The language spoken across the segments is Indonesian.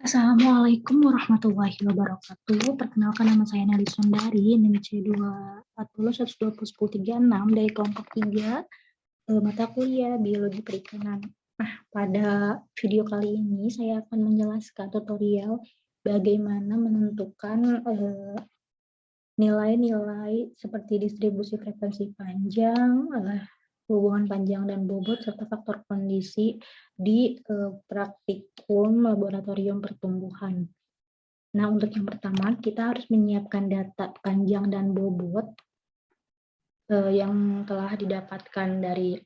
Assalamualaikum warahmatullahi wabarakatuh. Perkenalkan, nama saya Nelly Sondari, NIM C240-120-1036 dari kelompok 3, mata kuliah Biologi Perikanan. Nah, pada video kali ini saya akan menjelaskan tutorial bagaimana menentukan nilai-nilai seperti distribusi frekuensi panjang, hubungan panjang dan bobot, serta faktor kondisi di praktikum laboratorium pertumbuhan. Nah, untuk yang pertama, kita harus menyiapkan data panjang dan bobot yang telah didapatkan dari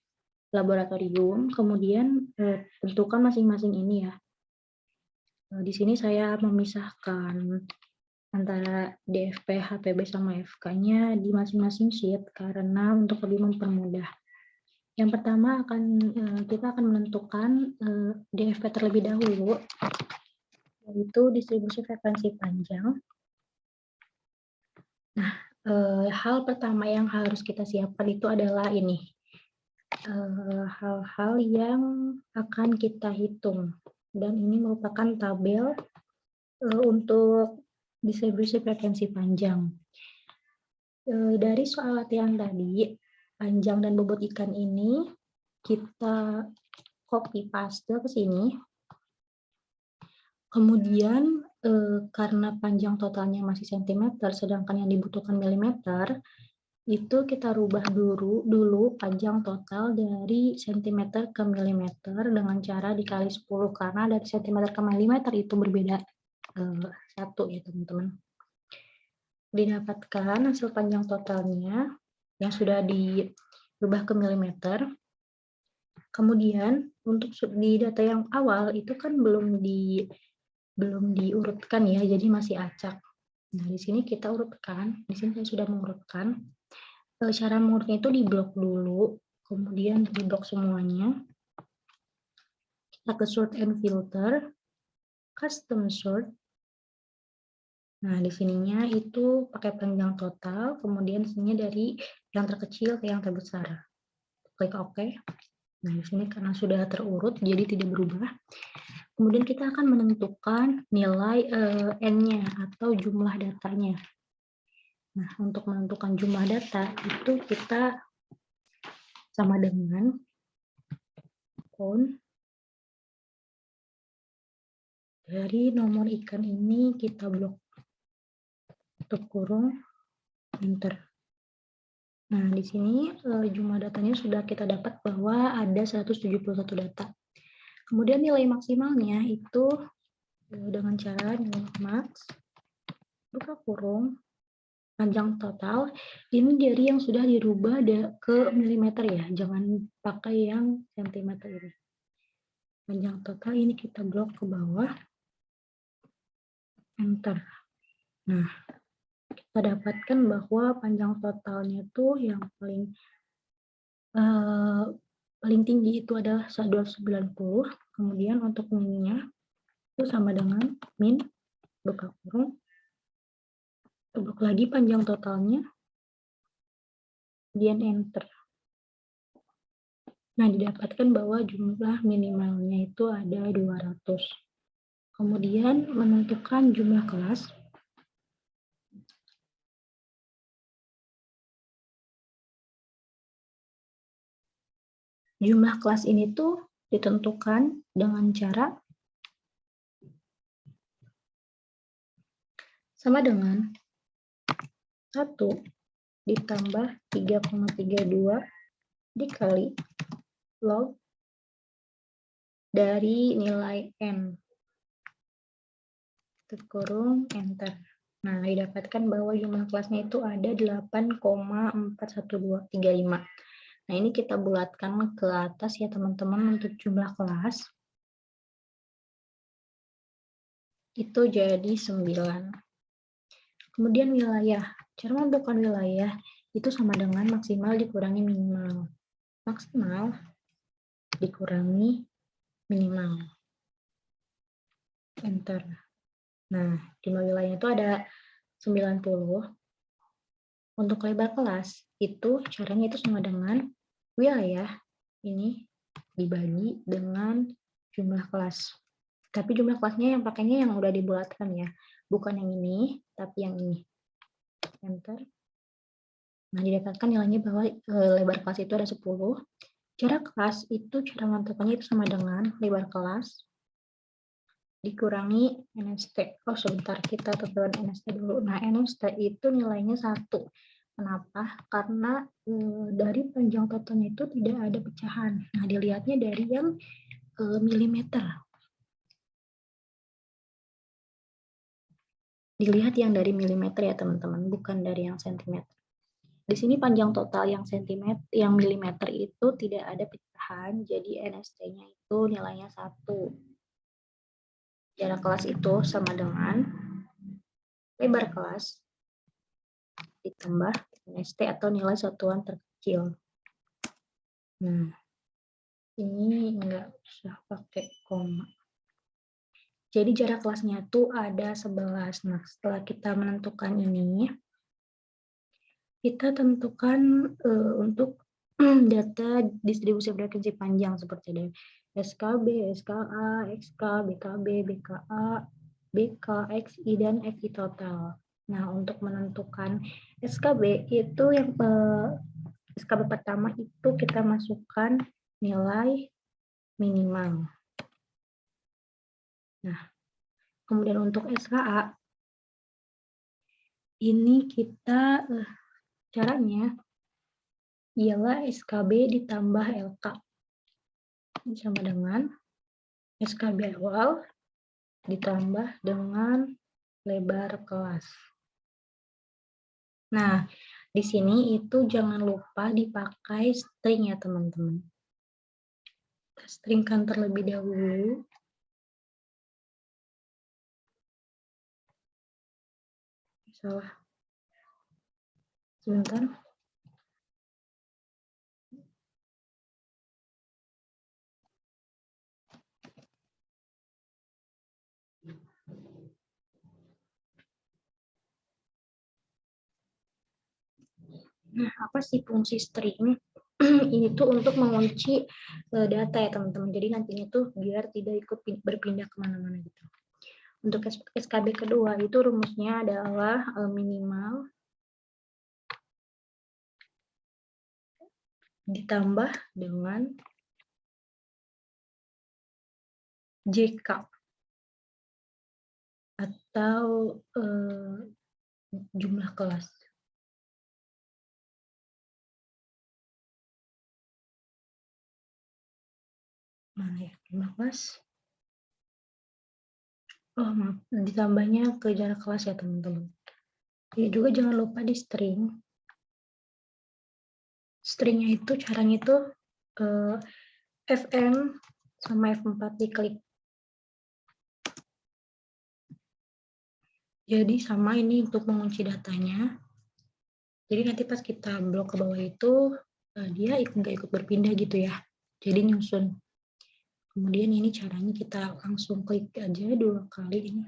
laboratorium, kemudian tentukan masing-masing ini ya. Di sini saya memisahkan antara DFP, HPB, sama FK-nya di masing-masing sheet karena untuk lebih mempermudah. Yang pertama kita akan menentukan DFP terlebih dahulu, yaitu distribusi frekuensi panjang. Nah, hal pertama yang harus kita siapkan itu adalah ini, hal-hal yang akan kita hitung, dan ini merupakan tabel untuk distribusi frekuensi panjang. Dari soal latihan tadi, panjang dan bobot ikan ini kita copy paste ke sini. Kemudian karena panjang totalnya masih sentimeter, sedangkan yang dibutuhkan milimeter, itu kita rubah dulu panjang total dari sentimeter ke milimeter dengan cara dikali 10, karena dari sentimeter ke milimeter itu berbeda 1 ya teman-teman. Didapatkan hasil panjang totalnya yang sudah dirubah ke milimeter. Kemudian untuk di data yang awal itu kan belum diurutkan ya, jadi masih acak. Nah, di sini kita urutkan. Di sini saya sudah mengurutkan. Cara mengurutnya itu di blok dulu, kemudian di blok semuanya. Kita ke sort and filter, custom sort. Nah, di sininya itu pakai panjang total, kemudian sininya dari yang terkecil ke yang terbesar. Klik OK. Nah, di sini karena sudah terurut, jadi tidak berubah. Kemudian kita akan menentukan nilai N-nya atau jumlah datanya. Nah, untuk menentukan jumlah data itu kita sama dengan count dari nomor ikan ini kita blok, tutup kurung, enter. Nah, di sini jumlah datanya sudah kita dapat bahwa ada 171 data. Kemudian nilai maksimalnya itu dengan cara nilai max, buka kurung, panjang total, ini dari yang sudah dirubah ke milimeter ya, jangan pakai yang sentimeter ini. Panjang total ini kita blok ke bawah, enter. Nah, kita dapatkan bahwa panjang totalnya tuh yang paling tinggi itu adalah 290, kemudian untuk minnya itu sama dengan min, buka kurung, blok lagi panjang totalnya, kemudian enter. Nah, didapatkan bahwa jumlah minimalnya itu ada 200. Kemudian menentukan jumlah kelas. Jumlah kelas ini tuh ditentukan dengan cara sama dengan 1 ditambah 3,32 dikali log dari nilai N. Tutup kurung, enter. Nah, didapatkan bahwa jumlah kelasnya itu ada 8,41235. Nah, ini kita bulatkan ke atas ya teman-teman untuk jumlah kelas. Itu jadi 9. Kemudian wilayah. Cara menentukan wilayah itu sama dengan maksimal dikurangi minimal. Maksimal dikurangi minimal. Enter. Nah, jumlah wilayahnya itu ada 90. Untuk lebar kelas, itu caranya itu sama dengan wilayah ini dibagi dengan jumlah kelas. Tapi jumlah kelasnya yang pakainya yang udah dibulatkan ya, bukan yang ini, tapi yang ini. Enter. Nah, didapatkan nilainya bahwa lebar kelas itu ada 10. Jarak kelas itu cara menentukannya itu sama dengan lebar kelas dikurangi NST. Oh, sebentar, kita tentukan NST dulu. Nah, NST itu nilainya 1. Kenapa? Karena dari panjang totalnya itu tidak ada pecahan. Nah, dilihatnya dari yang milimeter. Dilihat yang dari milimeter ya, teman-teman, bukan dari yang sentimeter. Di sini panjang total yang sentimeter, yang milimeter itu tidak ada pecahan, jadi NST-nya itu nilainya 1. Jarak kelas itu sama dengan lebar kelas ditambah NST atau nilai satuan terkecil. Nah, ini nggak usah pakai koma. Jadi jarak kelasnya tuh ada 11. Nah, setelah kita menentukan ini, kita tentukan untuk data distribusi frekuensi panjang seperti ada SKB, SKA, XK, BKB, BKA, BK, XI, dan XI total. Nah, untuk menentukan SKB itu yang SKB pertama itu kita masukkan nilai minimal. Nah, kemudian untuk SKA ini kita caranya ialah SKB ditambah LK sama dengan SKB awal ditambah dengan lebar kelas. Nah, di sini itu jangan lupa dipakai string ya, teman-teman. Kita stringkan terlebih dahulu. Salah. Sebentar. Nah, apa sih fungsi string? Ini tuh untuk mengunci data ya, teman-teman. Jadi nantinya tuh biar tidak ikut berpindah kemana-mana gitu. Untuk SKB kedua itu rumusnya adalah minimal ditambah dengan JK atau jumlah kelas. Mana ya jumlah kelas? Oh, maaf, ditambahnya ke jarak kelas ya, teman-teman. Jadi juga jangan lupa di string. Stringnya itu caranya itu Fn sama F4 diklik. Jadi sama ini untuk mengunci datanya. Jadi nanti pas kita blok ke bawah itu dia nggak ikut berpindah gitu ya. Jadi nyusun. Kemudian ini caranya kita langsung klik aja 2 kali ini.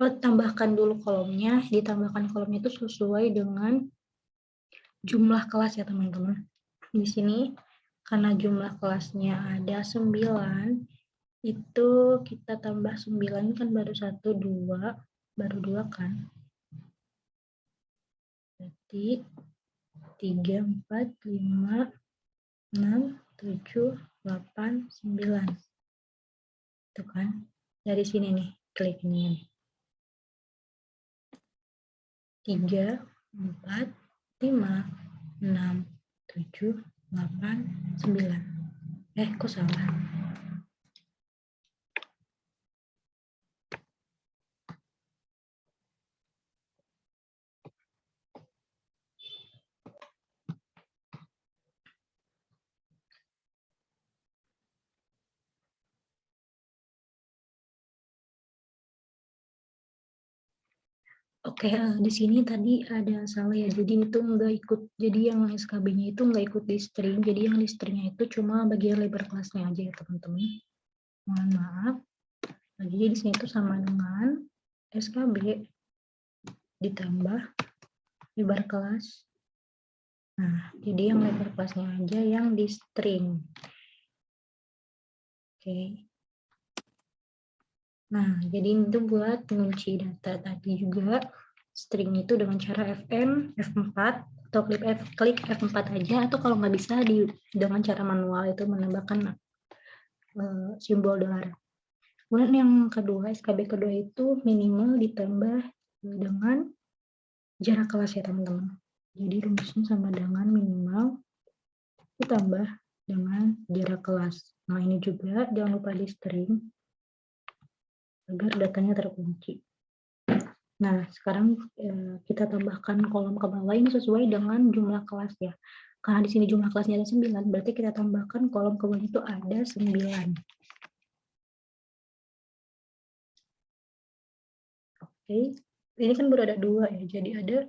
Tambahkan dulu kolomnya, ditambahkan kolomnya itu sesuai dengan jumlah kelas ya, teman-teman. Di sini karena jumlah kelasnya ada 9, itu kita tambah 9 kan baru 1, 2, baru 2 kan. Berarti 3, 4, 5, 6, 7, 8, 9. Itu kan. Dari sini nih, klik ini. 3, 4, 5, 6, 7, 8, 9. Kok salah? Oke, di sini tadi ada salah ya. Jadi itu nggak ikut. Jadi yang SKB-nya itu nggak ikut di string. Jadi yang di stringnya itu cuma bagian lebar kelasnya aja ya, teman-teman. Mohon maaf. Nah, jadi di sini itu sama dengan SKB ditambah lebar kelas. Nah, jadi yang lebar kelasnya aja yang di string. Oke. Nah, jadi itu buat mengunci data tadi juga string itu dengan cara Fn, F4, atau klik F4 aja, atau kalau nggak bisa dengan cara manual itu menambahkan simbol dolar. Kemudian yang kedua, SKB kedua itu minimal ditambah dengan jarak kelas ya teman-teman. Jadi rumusnya sama dengan minimal ditambah dengan jarak kelas. Nah ini juga jangan lupa di string agar datanya terkunci. Nah, sekarang kita tambahkan kolom ke bawah ini sesuai dengan jumlah kelas ya. Karena di sini jumlah kelasnya ada 9, berarti kita tambahkan kolom ke bawah itu ada 9. Oke, ini kan baru ada 2 ya, jadi ada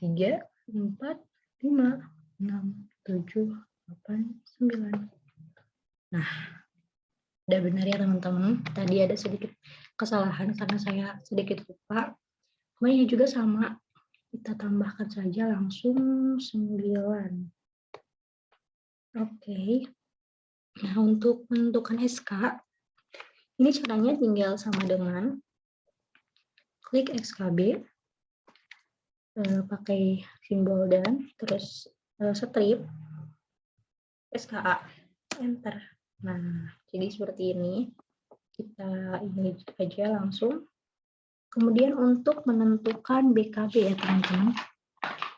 3, 4, 5, 6, 7, 8, 9. Nah, udah benar ya teman-teman. Tadi ada sedikit kesalahan karena saya sedikit lupa. Kemudian juga sama, kita tambahkan saja langsung 9. Oke. Nah, untuk menentukan SK, ini caranya tinggal sama dengan klik SKB, pakai simbol dan terus strip SKA, enter. Nah, jadi seperti ini. Kita ini aja langsung. Kemudian untuk menentukan BKB ya teman-teman.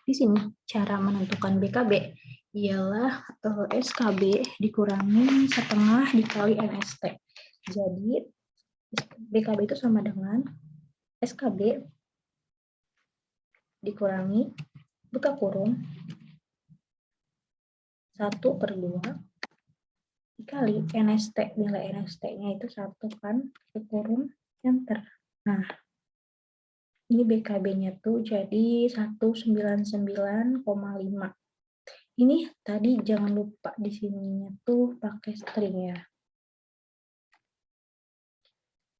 Di sini cara menentukan BKB ialah SKB dikurangi setengah dikali NST. Jadi BKB itu sama dengan SKB dikurangi buka kurung 1/2 dikali NST, nilai NST-nya itu 1 kan, kurung enter. Nah, ini BKB-nya tuh jadi 199,5. Ini tadi jangan lupa di sininya tuh pakai string ya.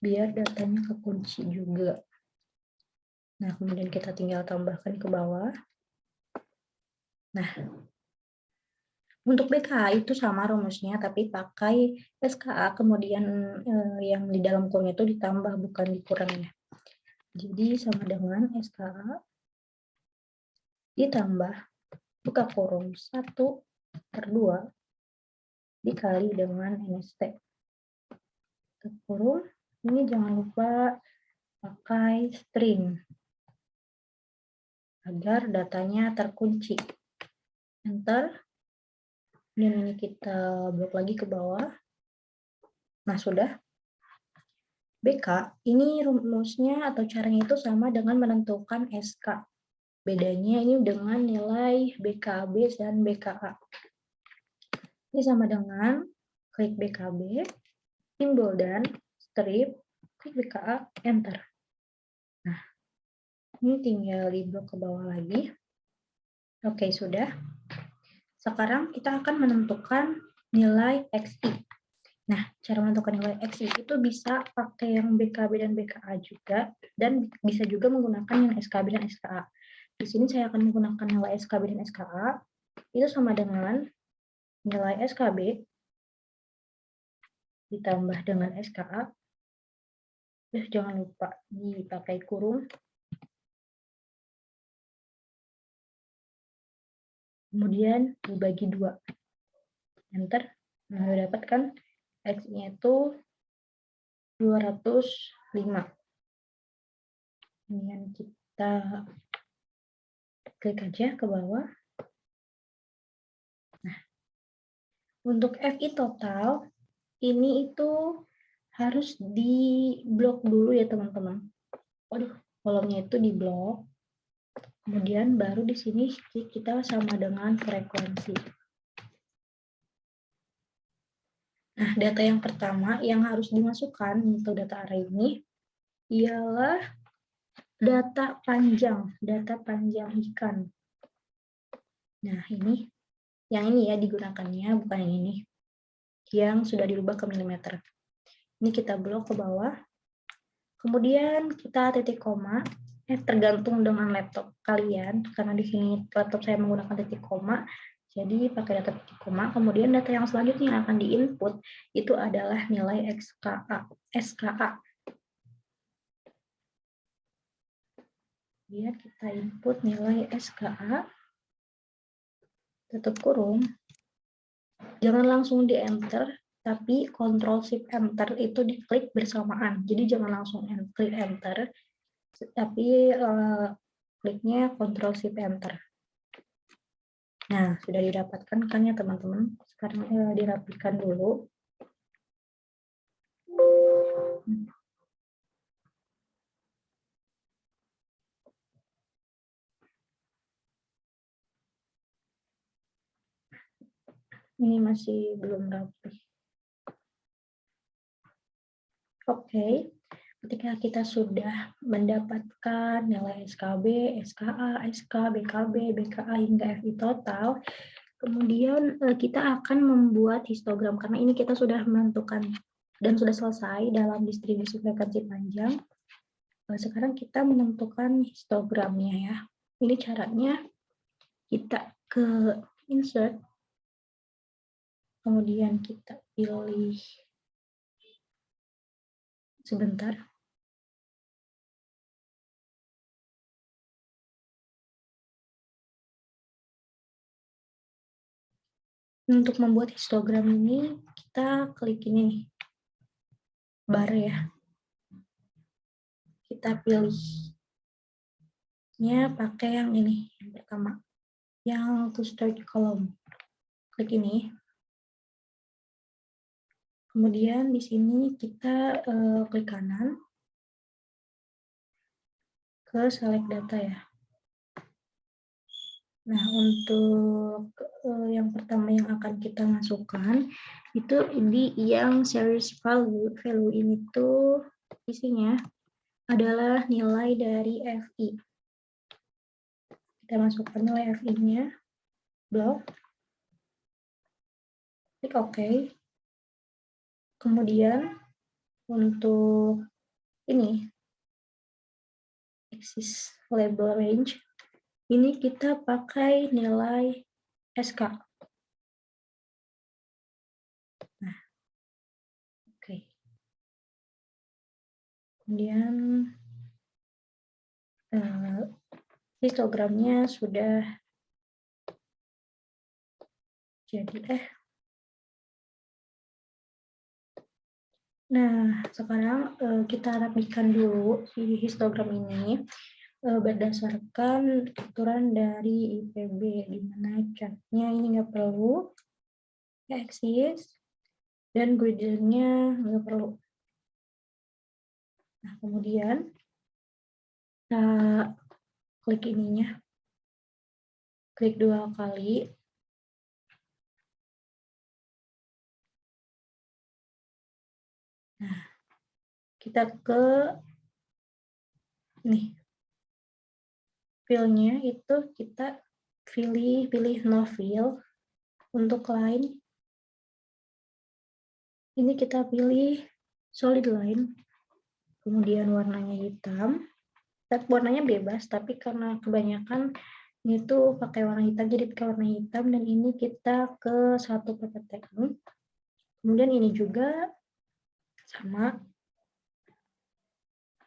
Biar datanya kekunci juga. Nah, kemudian kita tinggal tambahkan ke bawah. Nah, untuk BK itu sama rumusnya, tapi pakai SKA, kemudian yang di dalam kurung itu ditambah, bukan dikurang ya. Jadi sama dengan SKA ditambah buka kurung 1/2 dikali dengan NST. Kurung, ini jangan lupa pakai string agar datanya terkunci. Enter. Dan ini kita blok lagi ke bawah. Nah, sudah. BK, ini rumusnya atau caranya itu sama dengan menentukan SK. Bedanya ini dengan nilai BKB dan BKA. Ini sama dengan klik BKB, simbol dan strip, klik BKA, enter. Nah, ini tinggal di blok ke bawah lagi. Oke, sudah. Sekarang kita akan menentukan nilai XI. Nah, cara menentukan nilai XI itu bisa pakai yang BKB dan BKA juga, dan bisa juga menggunakan yang SKB dan SKA. Di sini saya akan menggunakan nilai SKB dan SKA, itu sama dengan nilai SKB ditambah dengan SKA, terus jangan lupa dipakai kurung, kemudian dibagi 2, enter. Nah, dapatkan X-nya itu 205. Kemudian kita klik aja ke bawah. Nah, untuk FI total, ini itu harus di blok dulu ya teman-teman. Waduh, kolomnya itu di blok. Kemudian baru di sini kita sama dengan frekuensi. Nah, data yang pertama yang harus dimasukkan untuk data array ini ialah data panjang ikan. Nah, yang ini ya digunakannya, bukan yang ini. Yang sudah dirubah ke milimeter. Ini kita blok ke bawah. Kemudian kita titik koma. Tergantung dengan laptop kalian, karena di sini laptop saya menggunakan titik koma. Jadi pakai data titik koma. Kemudian data yang selanjutnya yang akan diinput itu adalah nilai SKA. Kemudian kita input nilai SKA, tutup kurung. Jangan langsung di enter, tapi Ctrl Shift Enter itu diklik bersamaan. Jadi jangan langsung klik enter, tapi kliknya Ctrl Shift Enter. Nah, sudah didapatkan kan ya teman-teman? Sekarang dirapikan dulu. Ini masih belum rapi. Oke, ketika kita sudah mendapatkan nilai SKB, SKA, SK, BKB, BKA hingga FI total, kemudian kita akan membuat histogram karena ini kita sudah menentukan dan sudah selesai dalam distribusi frekuensi panjang. Sekarang kita menentukan histogramnya ya. Ini caranya kita ke insert, kemudian kita pilih sebentar. Untuk membuat histogram ini, kita klik ini nih, bar ya. Kita pilihnya pakai yang ini, yang pertama. Yang to start column. Klik ini. Kemudian di sini kita klik kanan ke select data ya. Nah, untuk yang pertama yang akan kita masukkan itu ini yang series value. Value ini tuh isinya adalah nilai dari FI. Kita masukkan nilai FI-nya. Blok. Klik OK. Kemudian untuk ini axis label range, ini kita pakai nilai SK. Nah, oke. Kemudian histogramnya sudah jadi. Nah, sekarang kita rapikan dulu si histogram ini berdasarkan aturan dari IPB, di mana chartnya ini nggak perlu, axis, dan gradient-nya nggak perlu. Nah, kemudian kita klik ininya, klik 2 kali. Nah, kita ke nih, fill-nya itu kita pilih no fill. Untuk line, ini kita pilih solid line, kemudian warnanya hitam. Warnanya bebas, tapi karena kebanyakan ini tuh pakai warna hitam, jadi pakai warna hitam, dan ini kita ke 1 PPT. Kemudian ini juga sama.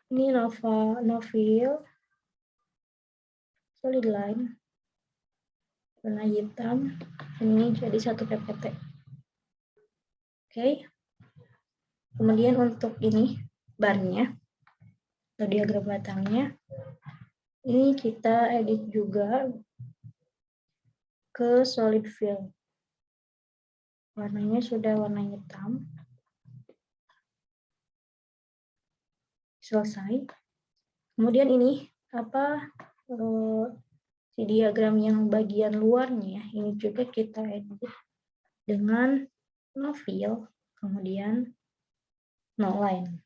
Ini no fill, solid line, warna hitam, ini jadi 1 PPT. Oke. Kemudian untuk ini barnya atau diagram batangnya, ini kita edit juga ke solid fill. Warnanya sudah warna hitam. Selesai. Kemudian ini si diagram yang bagian luarnya ini juga kita edit dengan no fill, kemudian no line.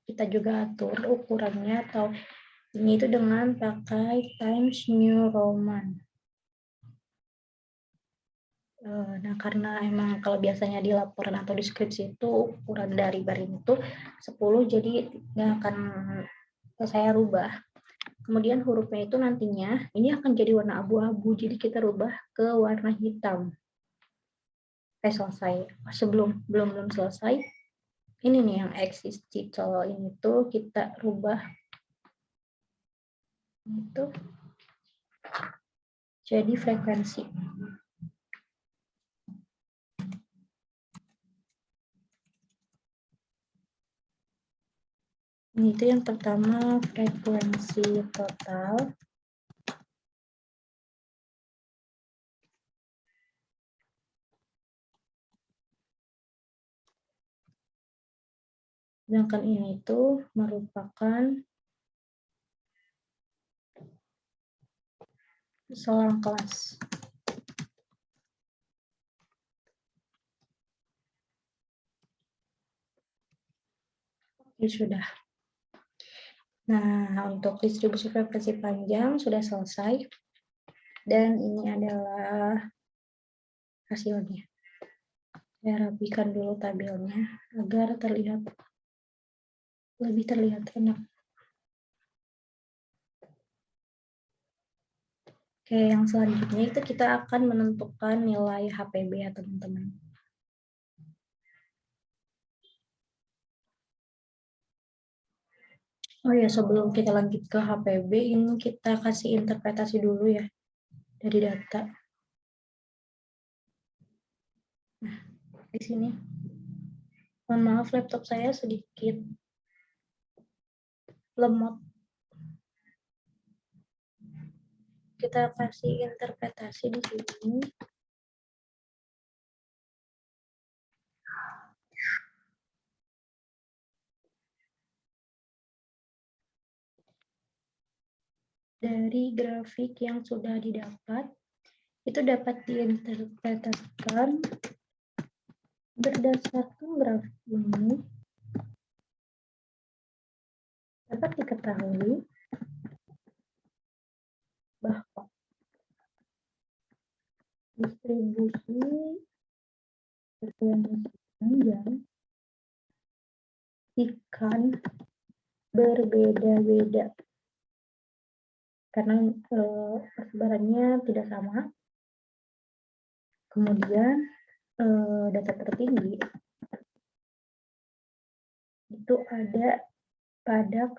Kita juga atur ukurannya atau ini itu dengan pakai Times New Roman. Nah, karena emang kalau biasanya di laporan atau deskripsi itu ukuran dari bar ini tuh 10, jadi nggak akan saya rubah. Kemudian hurufnya itu nantinya ini akan jadi warna abu-abu, jadi kita rubah ke warna hitam. Selesai. Belum selesai. Ini nih yang axis title ini tuh kita rubah Itu jadi frekuensi. Itu yang pertama frekuensi total. Sedangkan ini itu merupakan seorang kelas. Oke, sudah. Nah, untuk distribusi frekuensi panjang sudah selesai. Dan ini adalah hasilnya. Saya rapikan dulu tabelnya agar lebih terlihat enak. Oke, yang selanjutnya itu kita akan menentukan nilai HPB ya teman-teman. Oh ya, sebelum kita lanjut ke HPB, ini kita kasih interpretasi dulu ya dari data. Nah, di sini. Mohon maaf, laptop saya sedikit lemot. Kita kasih interpretasi di sini. Dari grafik yang sudah didapat, itu dapat diinterpretasikan berdasarkan grafik ini dapat diketahui bahwa distribusi frekuensi panjang ikan berbeda-beda karena persebarannya tidak sama. Kemudian data tertinggi itu ada pada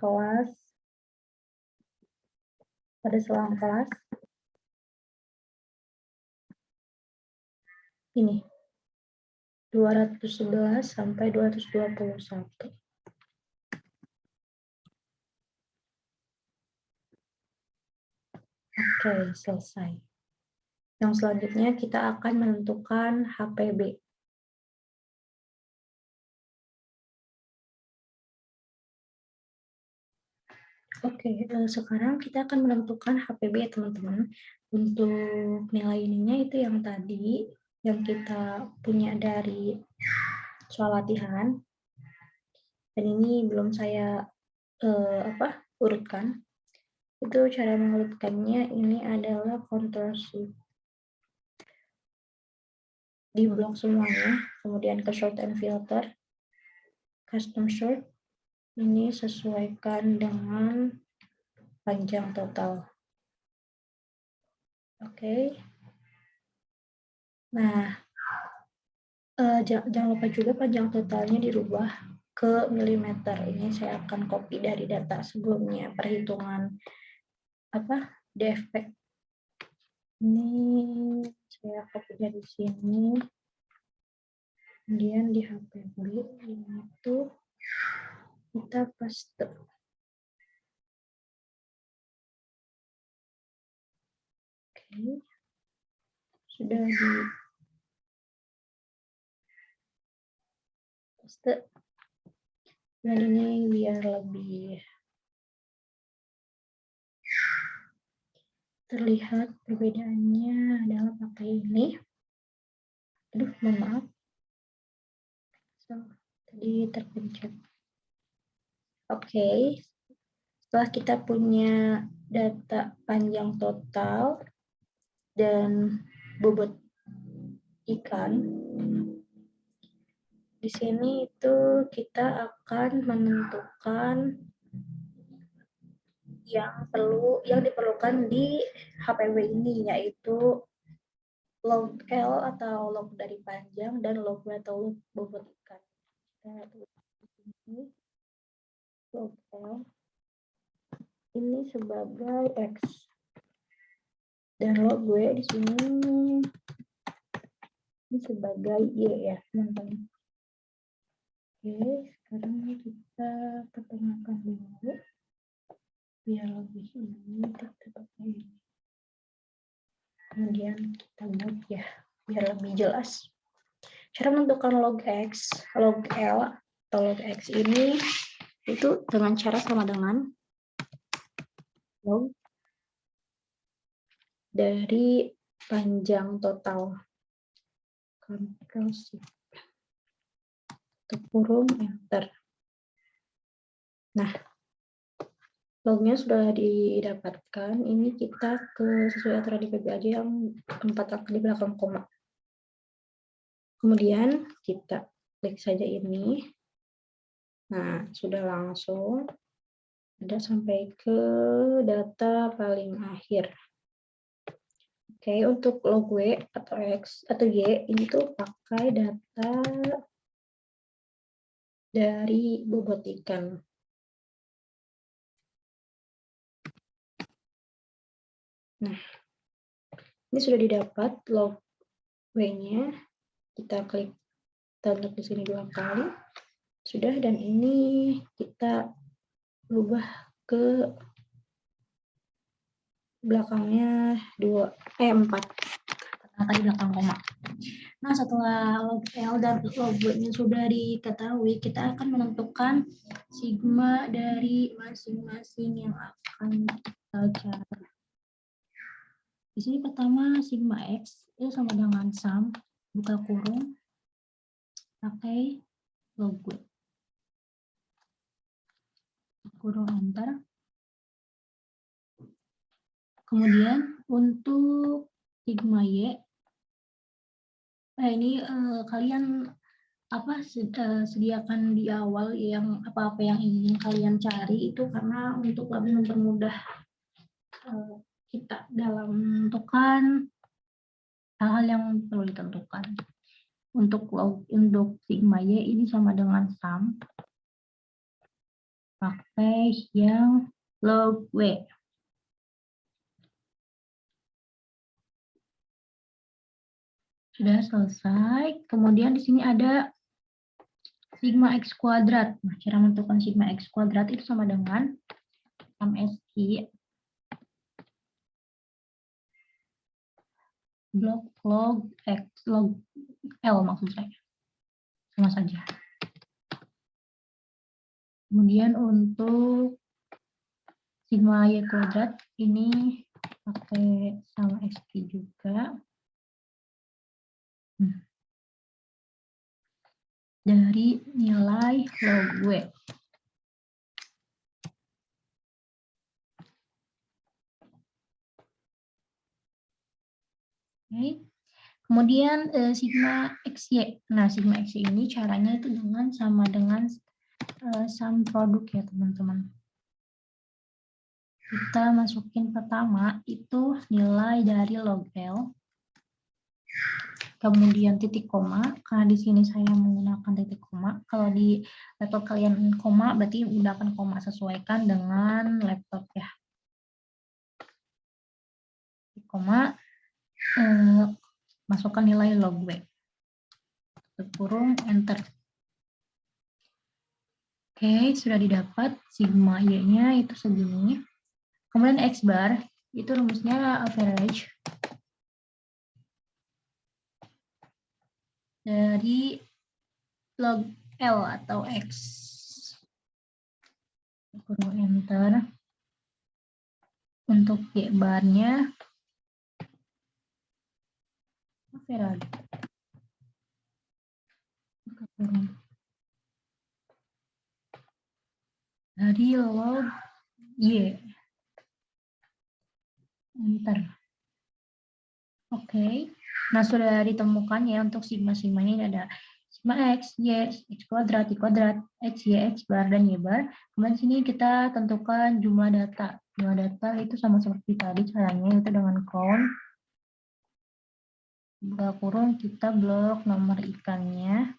selang kelas ini 211 sampai 221. Oke, selesai. Yang selanjutnya kita akan menentukan HPB. Oke, sekarang kita akan menentukan HPB ya teman-teman. Untuk nilai ininya itu yang tadi yang kita punya dari soal latihan. Dan ini belum saya urutkan. Itu cara mengurutkannya ini adalah Ctrl Shift. Di blok semuanya, kemudian ke Sort and Filter, Custom Sort, ini sesuaikan dengan panjang total. Oke. Nah, jangan lupa juga panjang totalnya dirubah ke milimeter. Ini saya akan copy dari data sebelumnya, perhitungan defect. Ini saya copy dari sini. Kemudian di HPB itu kita paste. Oke. Sudah di paste. Dan ini biar lebih terlihat perbedaannya adalah pakai ini. Aduh, mohon maaf. Tadi terpencet. Oke. Setelah kita punya data panjang total dan bobot ikan, di sini itu kita akan menentukan yang diperlukan di HPW ini, yaitu log L atau log dari panjang dan log atau log bobot ikan. Kita tulis di sini log L ini ini sebagai X. Dan log W di sini ini sebagai Y ya, teman-teman. Oke, sekarang kita pertanyakan dulu. Biar lebih ini, kita pakai ini. Kemudian kita buat ya, biar lebih jelas. Cara menentukan log X, log L, atau log X ini itu dengan cara sama dengan log dari panjang total. Ctrl Shift. Kurung enter. Nah, lognya sudah didapatkan. Ini kita ke sesuai aturan di PPAJ yang 4 angka di belakang koma. Kemudian kita klik saja ini. Nah, sudah langsung ada sampai ke data paling akhir. Oke, untuk log W atau X atau Y ini tuh pakai data dari bobot ikan. Nah, ini sudah didapat log W-nya. Kita klik download di sini 2 kali. Sudah, dan ini kita ubah ke belakangnya 4 angka di belakang koma. Nah, setelah log L dan log W-nya sudah diketahui, kita akan menentukan sigma dari masing-masing yang akan kita cari. Di sini pertama sigma X itu sama dengan sum, buka kurung, pakai log W. Kurung enter. Kemudian untuk sigma Y, ini kalian sediakan di awal yang apa-apa yang ingin kalian cari itu karena untuk lebih mempermudah kita dalam menentukan hal-hal yang perlu ditentukan. Untuk sigma Y ini sama dengan sum, pakai yang log W. Sudah selesai. Kemudian di sini ada sigma X kuadrat. Nah, cara menentukan sigma X kuadrat itu sama dengan sum SQ blok log X, log L maksud saya. Sama saja. Kemudian untuk sigma Y kuadrat ini pakai sama SQ juga. Dari nilai log W. Oke. Kemudian sigma XY. Nah, sigma XY ini caranya itu sama dengan sum produk ya, teman-teman. Kita masukin pertama itu nilai dari log L. Kemudian titik koma, karena di sini saya menggunakan titik koma. Kalau di laptop kalian koma, berarti gunakan koma, sesuaikan dengan laptop ya. Titik koma, masukkan nilai log W. Kurung enter. Oke, sudah didapat sigma Y-nya itu segini. Kemudian X bar, itu rumusnya average dari log L atau X. Kurung enter. Untuk Y barnya average. Dari log Y. Enter. Oke. Nah, sudah ditemukan ya untuk sigma-sigma ini ada sigma X, Y, X kuadrat, Y kuadrat, X, Y, X bar, dan Y bar. Kemudian sini kita tentukan jumlah data. Jumlah data itu sama seperti tadi caranya, itu dengan count. Buka kurung, kita blok nomor ikannya.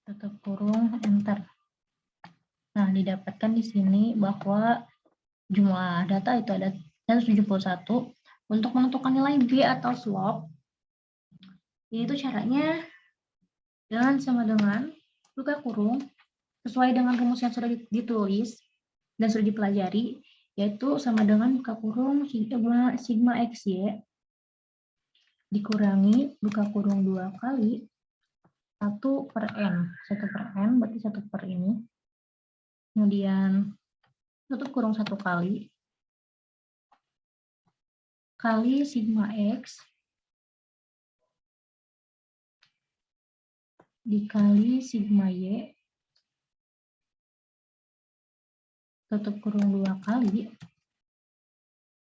Tutup kurung, enter. Nah, didapatkan di sini bahwa Jumlah data itu ada 171. Untuk menentukan nilai B atau slope, ini tuh caranya dengan sama dengan buka kurung sesuai dengan rumus yang sudah ditulis dan sudah dipelajari, yaitu sama dengan buka kurung sigma XY dikurangi buka kurung 2 kali 1 per N. 1 per N berarti 1 per ini. Kemudian tutup kurung 1 kali sigma X dikali sigma Y tutup kurung 2 kali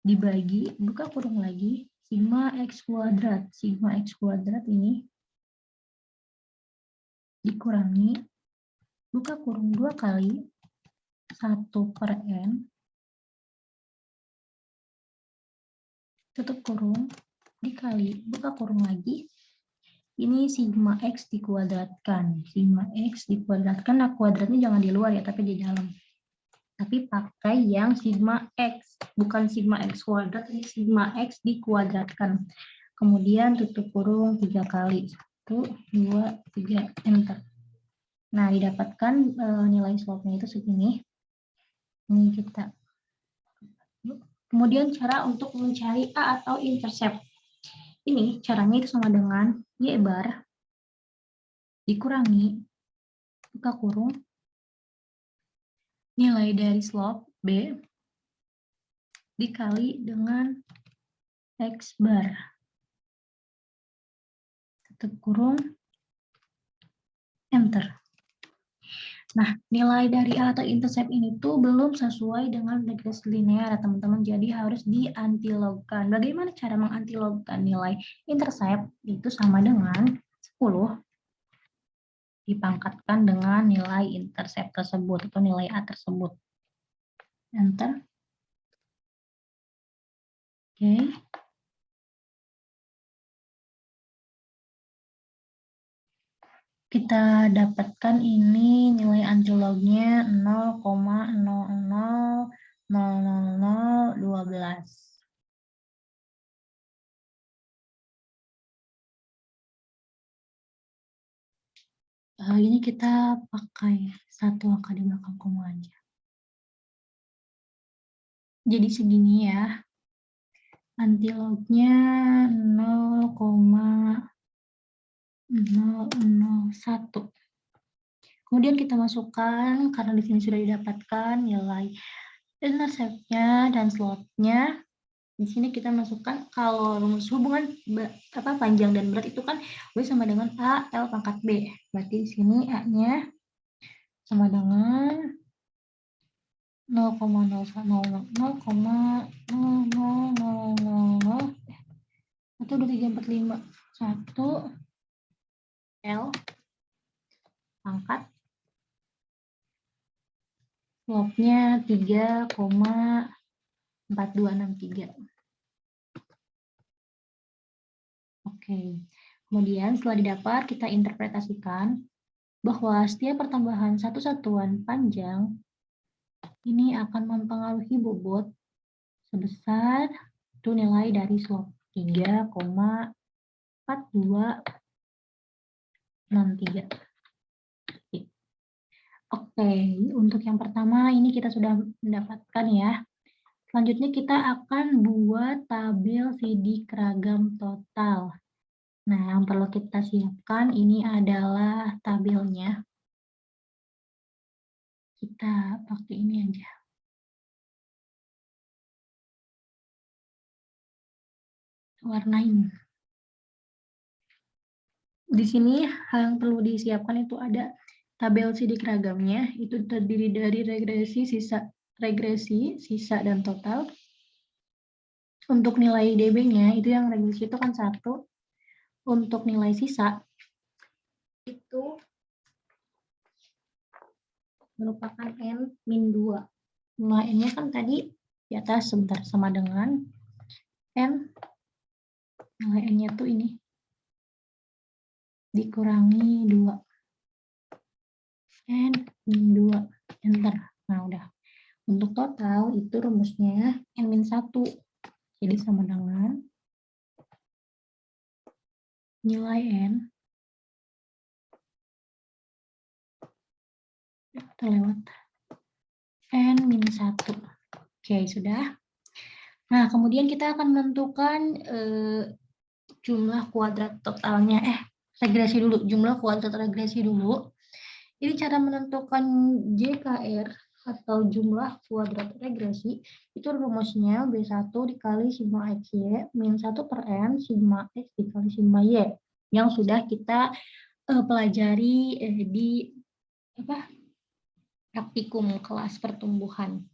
dibagi buka kurung lagi sigma X kuadrat. Sigma X kuadrat ini dikurangi buka kurung 2 kali 1 per N tutup kurung dikali buka kurung lagi ini sigma X dikuadratkan. Sigma X dikuadratkan, nah kuadratnya jangan di luar ya, tapi di dalam. Tapi pakai yang sigma X, bukan sigma X kuadrat, ini sigma X dikuadratkan. Kemudian tutup kurung 3 kali. 1, 2, 3, enter. Nah, didapatkan nilai slope-nya itu segini. Ini kita. Kemudian cara untuk mencari A atau intercept. Ini caranya itu sama dengan Y bar dikurangi buka kurung nilai dari slope B dikali dengan X bar tutup kurung enter. Nah, nilai dari A atau intercept ini tuh belum sesuai dengan regresi linear ya teman-teman, jadi harus diantilogkan. Bagaimana cara mengantilogkan nilai intercept? Itu sama dengan 10 dipangkatkan dengan nilai intercept tersebut atau nilai A tersebut. Enter. Oke. Kita dapatkan ini nilai antilognya 0,000012. Ini kita pakai satu angka di belakang koma aja. Jadi segini ya. Antilognya 0,001. Kemudian kita masukkan, karena di sini sudah didapatkan nilai intercept-nya dan slope-nya. Di sini kita masukkan kalau rumus hubungan panjang dan berat itu kan B sama dengan A L pangkat B. Berarti di sini A-nya sama dengan 0,000 atau 2345 1 L pangkat slope-nya 3,4263. Oke. Kemudian setelah didapat kita interpretasikan bahwa setiap pertambahan satu satuan panjang ini akan mempengaruhi bobot sebesar itu nilai dari slope 3,4263. Oke, untuk yang pertama ini kita sudah mendapatkan ya. Selanjutnya kita akan buat tabel sidik ragam total. Nah, yang perlu kita siapkan ini adalah tabelnya. Kita pakai ini aja. Warnain. Di sini hal yang perlu disiapkan itu ada tabel sidik ragamnya, itu terdiri dari regresi, sisa, dan total. Untuk nilai DB-nya, itu yang regresi itu kan 1. Untuk nilai sisa, itu merupakan N-2. Nilai N-nya kan tadi di atas sebentar sama dengan N. Nilai N-nya tuh ini. Dikurangi 2. N-2. Enter. Nah, udah. Untuk total itu rumusnya N-1. Jadi sama dengan nilai N terlewat N-1. Oke, sudah. Nah, kemudian kita akan menentukan jumlah kuadrat totalnya. Regresi dulu, jumlah kuadrat regresi dulu. Ini cara menentukan JKR atau jumlah kuadrat regresi, itu rumusnya B1 dikali sigma XY min 1 per N sigma X dikali sigma Y, yang sudah kita pelajari di praktikum kelas pertumbuhan.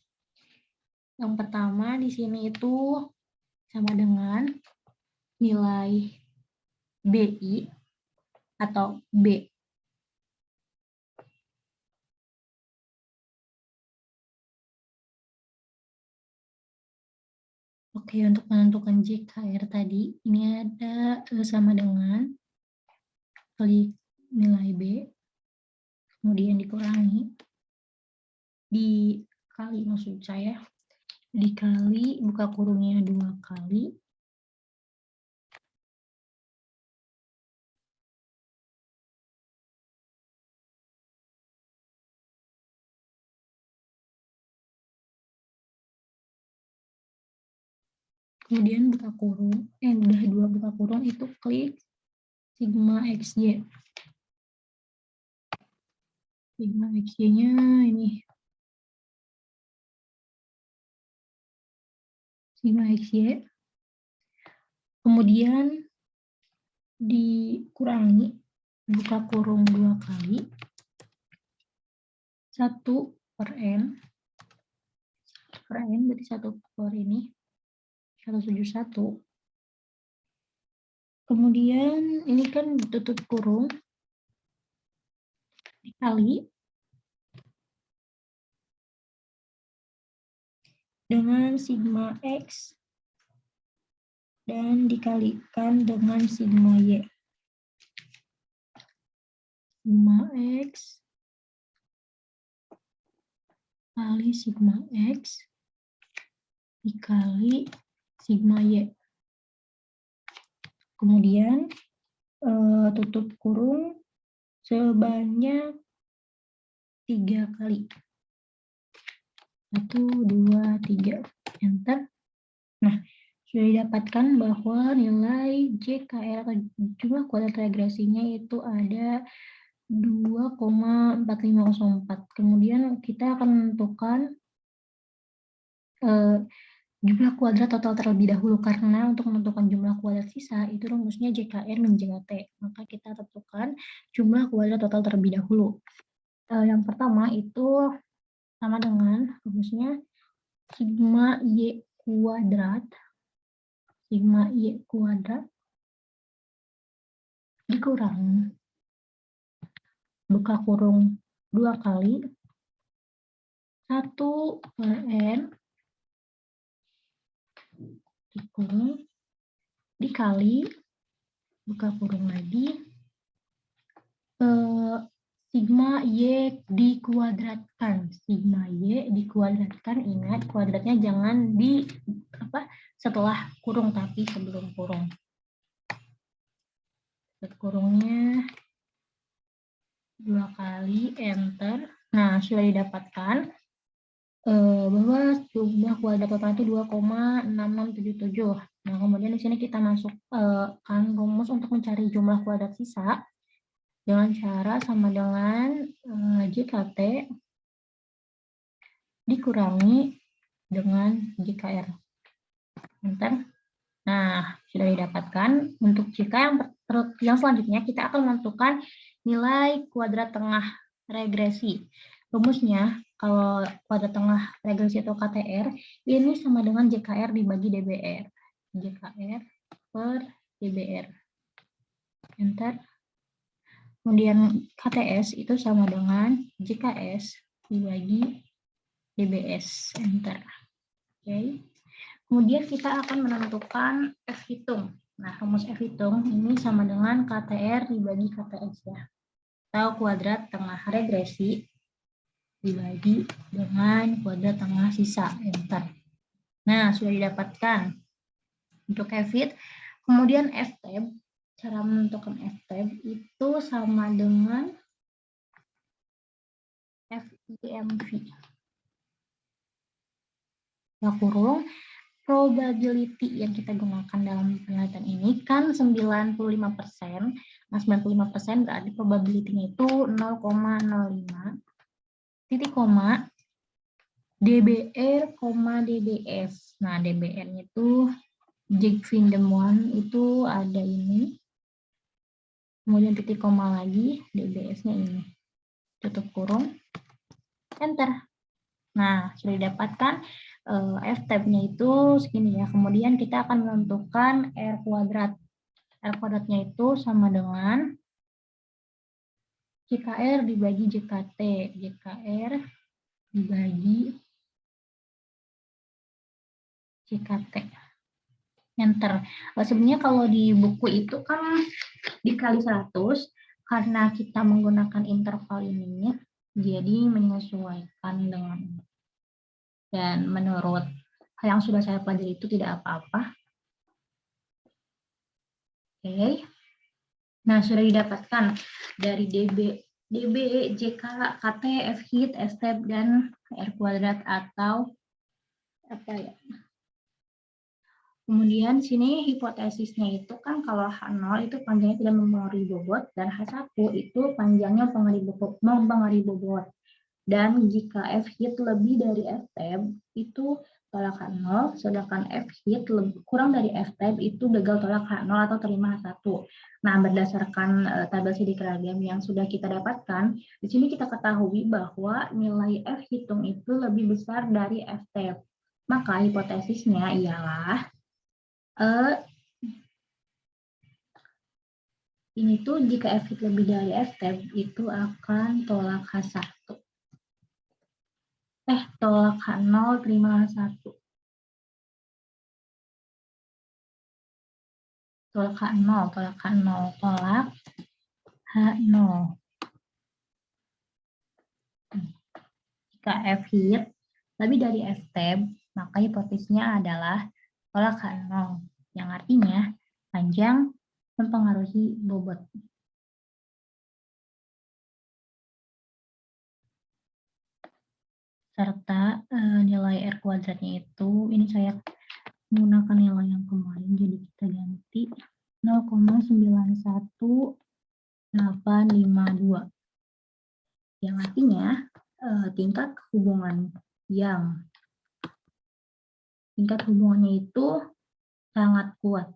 Yang pertama di sini itu sama dengan nilai BI atau B. Oke, untuk menentukan JKR tadi, ini ada sama dengan kali nilai B, kemudian dikali maksud saya, dikali buka kurungnya 2 kali, kemudian buka kurung, udah 2 buka kurung itu klik sigma XY. Sigma XY-nya ini. Sigma XY. Kemudian dikurangi, buka kurung 2 kali, 1 per N. Per N berarti 1 per ini. 171. Kemudian ini kan tutup kurung dikali dengan sigma X dan dikalikan dengan sigma Y. Sigma X kali sigma X dikali sigma Y. Kemudian tutup kurung sebanyak 3 kali. 1, 2, 3. Enter. Nah, sudah didapatkan bahwa nilai JKR atau jumlah kuadrat regresinya itu ada 2,4504. Kemudian kita akan menentukan jumlah kuadrat total terlebih dahulu, karena untuk menentukan jumlah kuadrat sisa itu rumusnya JKR min JKT. Maka kita tentukan jumlah kuadrat total terlebih dahulu. Yang pertama itu sama dengan rumusnya sigma Y kuadrat dikurangi buka kurung 2 kali 1 per N dikurung dikali buka kurung lagi sigma Y dikuadratkan. Sigma Y dikuadratkan, ingat kuadratnya jangan di setelah kurung tapi sebelum kurung. Kurungnya 2 kali, enter. Nah, sudah didapatkan bahwa jumlah kuadrat total itu 2,6677. Nah, kemudian di sini kita masukkan rumus untuk mencari jumlah kuadrat sisa dengan cara sama dengan JKT dikurangi dengan JKR. Enter. Nah, sudah didapatkan. Untuk jika yang selanjutnya kita akan menentukan nilai kuadrat tengah regresi. Rumusnya kalau kuadrat tengah regresi atau KTR ini sama dengan JKR dibagi DBR. JKR per DBR. Enter. Kemudian KTS itu sama dengan JKS dibagi DBS. Enter. Oke. Kemudian kita akan menentukan F hitung. Nah, rumus F hitung ini sama dengan KTR dibagi KTS ya. Atau kuadrat tengah regresi dibagi dengan kuadrat tengah sisa. Enter. Nah, sudah didapatkan untuk F-hit. Kemudian F-tab, cara menentukan F-tab itu sama dengan FIMV. Ya, kurung, probability yang kita gunakan dalam penelitian ini kan 95%. Nah, 95% berarti probability-nya itu 0,05 titik koma DBR, DBS. Nah, DBR-nya itu Jack Vindeman itu ada ini. Kemudian titik koma lagi, DBS-nya ini. Tutup kurung, enter. Nah, sudah didapatkan F-tab-nya itu segini ya. Kemudian kita akan menentukan R kuadrat. R kuadratnya itu sama dengan JKR dibagi JKT. JKR dibagi JKT. Enter. Sebenarnya kalau di buku itu kan dikali 100, karena kita menggunakan interval ini, jadi menyesuaikan dengan ini. Dan menurut yang sudah saya pelajari itu tidak apa-apa. Oke. Nah, sudah didapatkan dari DB, JK, KT, F-hit, F-tab, dan R kuadrat atau apa ya. Kemudian sini hipotesisnya itu kan kalau H0 itu panjangnya tidak mempengaruhi bobot dan H1 itu panjangnya mempengaruhi bobot. Dan jika F-hit lebih dari F-tab itu tolak H0, sedangkan F-hit kurang dari F-tab itu gagal tolak H0 atau terima H1. Nah, berdasarkan tabel sidik ragam yang sudah kita dapatkan, di sini kita ketahui bahwa nilai F hitung itu lebih besar dari F-tab. Maka hipotesisnya ialah ini tuh jika F hit lebih dari F-tab itu akan tolak H1. Tolak H0 terima H1. Tolak H0, tolak H0, tolak H0. Jika F hit lebih dari F-tab, maka hipotesisnya adalah tolak H0, yang artinya panjang mempengaruhi bobot. Serta nilai R kuadratnya itu, ini saya menggunakan nilai yang kemarin, jadi kita ganti 0,91852. Yang artinya tingkat hubungannya itu sangat kuat.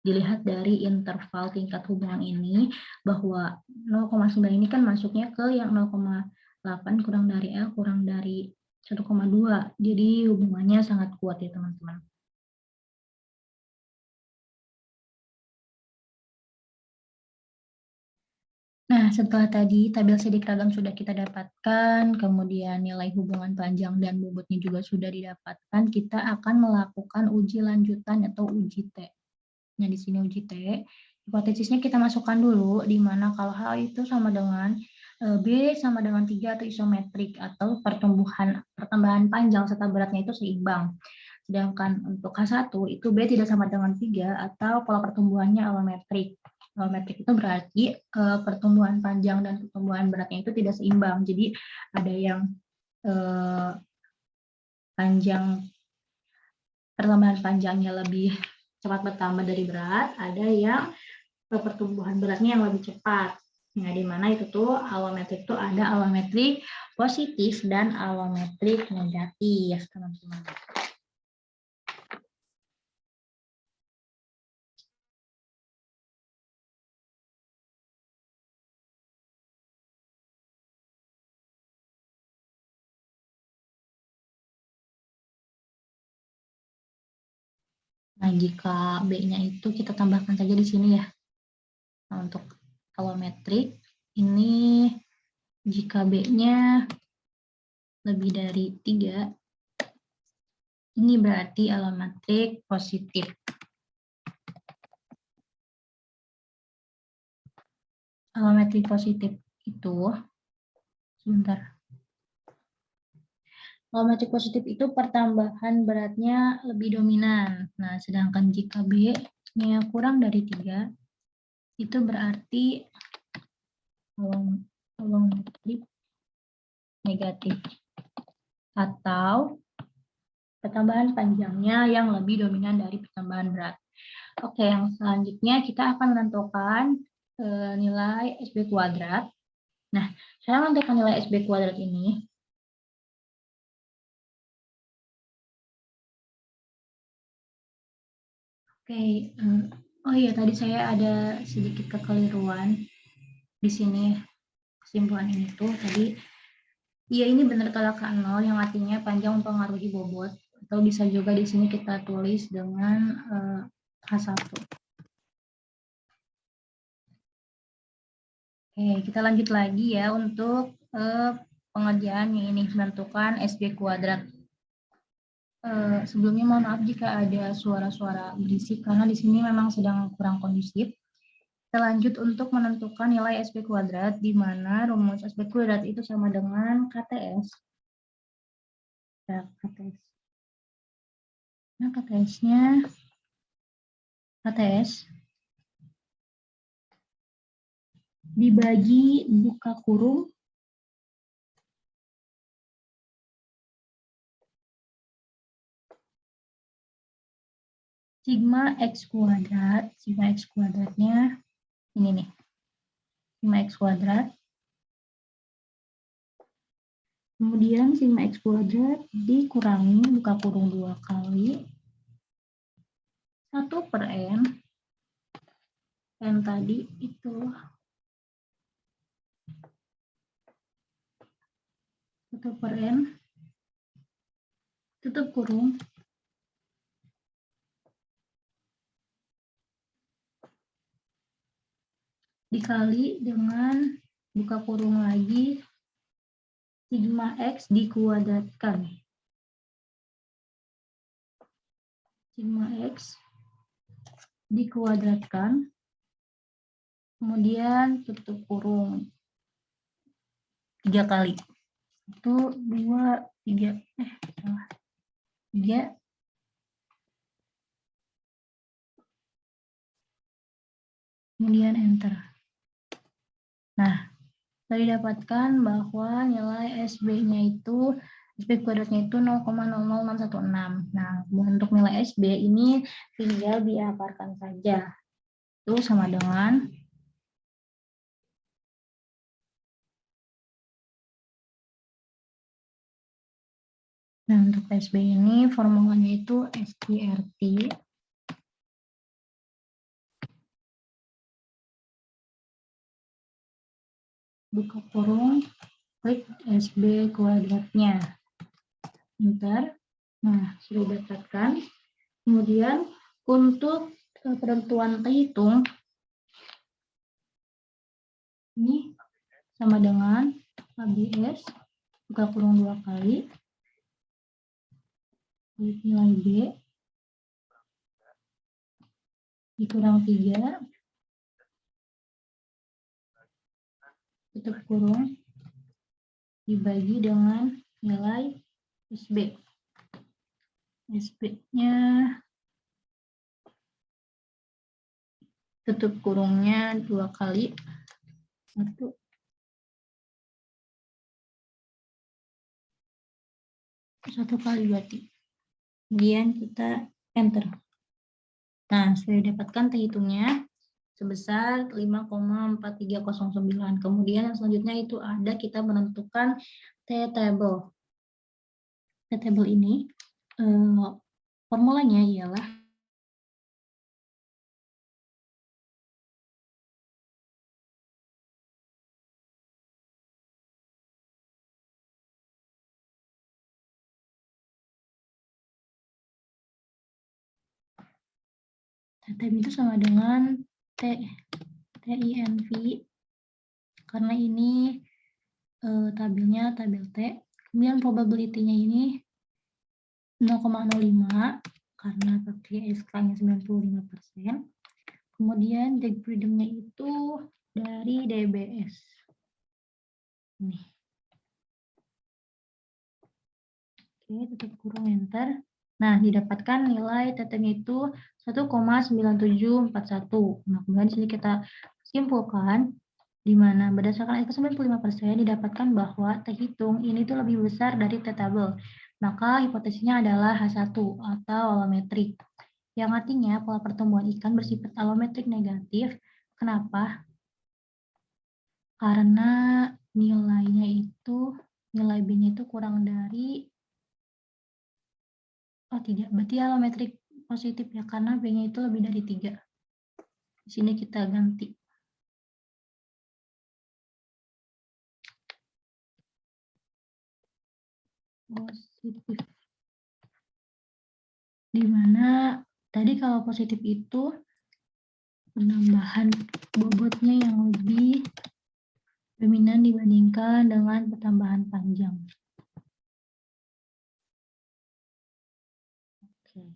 Dilihat dari interval tingkat hubungan ini, bahwa 0,9 ini kan masuknya ke yang 0,8 kurang dari L kurang dari 1,2. Jadi hubungannya sangat kuat ya teman-teman. Nah, setelah tadi tabel sidik ragam sudah kita dapatkan, kemudian nilai hubungan panjang dan bobotnya juga sudah didapatkan, kita akan melakukan uji lanjutan atau uji T. Nah, di sini uji T, hipotesisnya kita masukkan dulu, di mana kalau H itu sama dengan B sama dengan 3 atau isometrik, atau pertambahan panjang serta beratnya itu seimbang. Sedangkan untuk H1 itu B tidak sama dengan 3 atau pola pertumbuhannya alometrik. Alometrik itu berarti pertumbuhan panjang dan pertumbuhan beratnya itu tidak seimbang. Jadi ada yang pertambahan panjangnya lebih cepat bertambah dari berat, ada yang pertumbuhan beratnya yang lebih cepat. Nah, di mana itu tuh alometrik itu ada alometrik positif dan alometrik negatif, teman-teman. Nah, jika B-nya itu kita tambahkan saja di sini ya. Nah, untuk alometrik, ini jika B-nya lebih dari 3, ini berarti alometrik positif. Alometrik positif itu, sebentar. Kalau metrik positif itu pertambahan beratnya lebih dominan. Nah, sedangkan jika B-nya kurang dari 3, itu berarti volumetrik negatif. Atau pertambahan panjangnya yang lebih dominan dari pertambahan berat. Oke, yang selanjutnya kita akan menentukan nilai SB kuadrat. Nah, cara menentukan nilai SB kuadrat ini, oke, oh iya tadi saya ada sedikit kekeliruan di sini kesimpulan ini tuh tadi, iya ini benar tolak ke 0 yang artinya panjang mempengaruhi bobot, atau bisa juga di sini kita tulis dengan H1. Oke, kita lanjut lagi ya untuk pengerjaan yang ini menentukan SB kuadrat. Sebelumnya mohon maaf jika ada suara-suara berisik karena di sini memang sedang kurang kondusif. Kita lanjut untuk menentukan nilai SB kuadrat di mana rumus SB kuadrat itu sama dengan KTS. Nah, KTS-nya KTS dibagi buka kurung sigma X kuadrat, sigma X kuadratnya ini nih, sigma X kuadrat. Kemudian sigma X kuadrat dikurangi buka kurung 2 kali 1/n. N tadi itu 1/n tutup kurung dikali dengan buka kurung lagi sigma X dikuadratkan. Sigma X dikuadratkan, kemudian tutup kurung 3 kali. 1, 2, 3, 3. Kemudian enter. Nah, tadi dapatkan bahwa nilai SB-nya itu, SB kuadratnya itu 0,00616. Nah, untuk nilai SB ini tinggal diakarkan saja. Itu sama dengan nah, untuk SB ini formulanya itu SQRT buka kurung klik SB kuadratnya. Enter. Nah, sudah didapatkan. Kemudian untuk penentuan terhitung ini sama dengan ABS buka kurung 2 kali nilai B dikurang 3 tutup kurung dibagi dengan nilai SB. SB-nya tutup kurungnya 2 kali 1 kali berarti. Kemudian kita enter. Nah, sudah didapatkan terhitungnya sebesar 5,4309. Kemudian yang selanjutnya itu ada kita menentukan T-table. T-table ini formulanya ialah T-table itu sama dengan TINV karena ini tabelnya tabel T. Kemudian probability-nya ini 0,05 karena pakai SK-nya 95%. Kemudian degree freedom-nya itu dari DBS. Nih. Oke, tutup kurung enter. Nah, didapatkan nilai tetenya itu 1,9741. Nah, kemudian di sini kita simpulkan di mana berdasarkan angka 95% didapatkan bahwa T hitung ini tuh lebih besar dari T tabel. Maka hipotesisnya adalah H1 atau alometrik. Yang artinya pola pertumbuhan ikan bersifat alometrik negatif. Kenapa? Karena nilainya itu, nilai B-nya itu kurang dari, oh tidak, berarti alometrik positif ya, karena B-nya itu lebih dari 3. Di sini kita ganti. Positif. Dimana tadi kalau positif itu penambahan bobotnya yang lebih dominan dibandingkan dengan pertambahan panjang. Oke.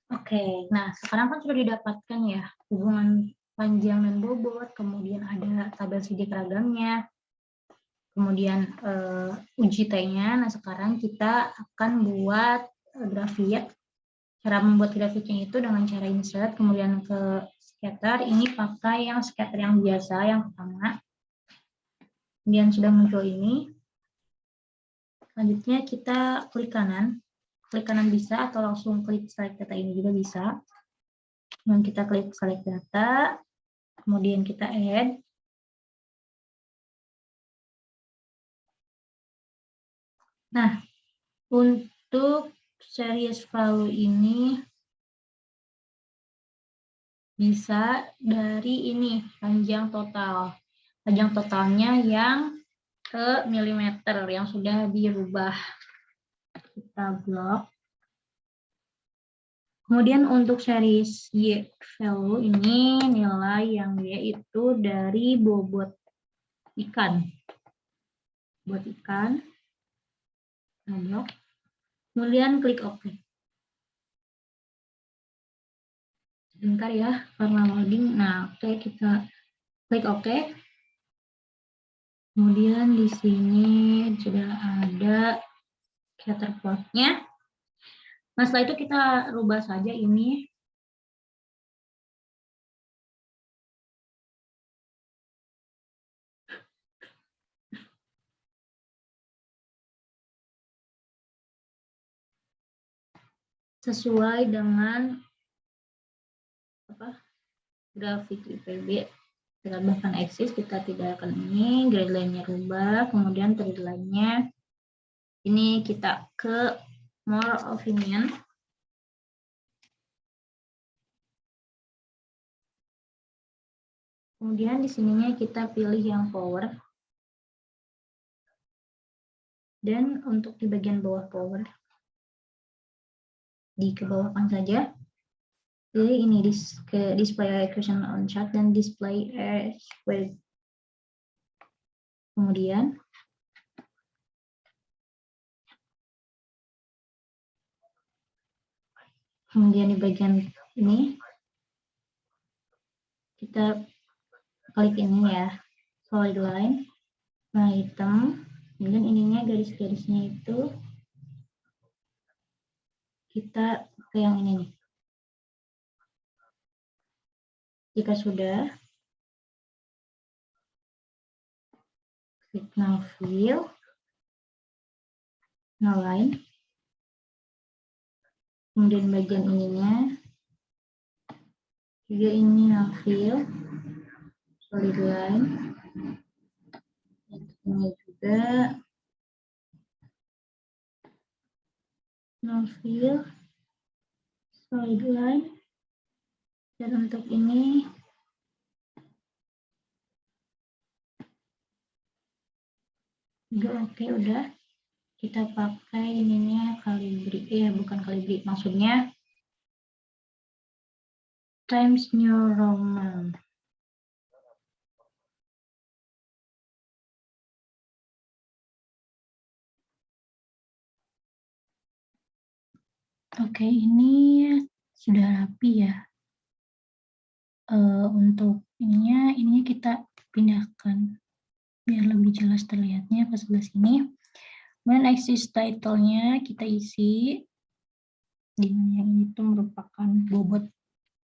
Oke, nah sekarang kan sudah didapatkan ya hubungan panjang dan bobot, kemudian ada tabel sidik ragamnya, kemudian uji T-nya. Nah sekarang kita akan buat grafik. Cara membuat grafiknya itu dengan cara insert, kemudian ke scatter. Ini pakai yang scatter yang biasa, yang pertama. Kemudian sudah muncul ini. Selanjutnya kita klik kanan. Klik kanan bisa atau langsung klik select data ini juga bisa. Kemudian kita klik select data. Kemudian kita add. Nah, untuk series value ini bisa dari ini, panjang total. Panjang totalnya yang ke milimeter yang sudah dirubah. Kita blok. Kemudian untuk series Y value ini nilai yang Y itu dari bobot ikan. Buat ikan. Blok. Kemudian klik OK. Sebentar ya, karena loading. Nah, oke, kita klik OK. Kemudian di sini sudah ada scatter plot-nya. Nah, setelah itu kita rubah saja ini. Sesuai dengan grafik IPB. Kita bahkan eksis, kita tidak akan ini, grade line-nya rubah, kemudian trade line-nya ini kita ke more opinion. Kemudian di sininya kita pilih yang power. Dan untuk di bagian bawah power, di kebawahkan saja. Pilih ini ke display equation on chart dan display square. Kemudian di bagian ini kita klik ini ya, solid line, nah hitam, kemudian ininya garis-garisnya itu kita ke yang ini nih. Jika sudah, klik now fill, now line, kemudian bagian ininya juga ini now fill, solid line, ini juga now fill, solid line, dan untuk ini juga oke, udah. Kita pakai ininya Calibri, bukan Calibri, maksudnya Times New Roman. Oke, ini sudah rapi ya. Untuk ininya kita pindahkan biar lebih jelas terlihatnya ke sebelah sini. Kemudian axis title-nya kita isi, di mana yang itu merupakan bobot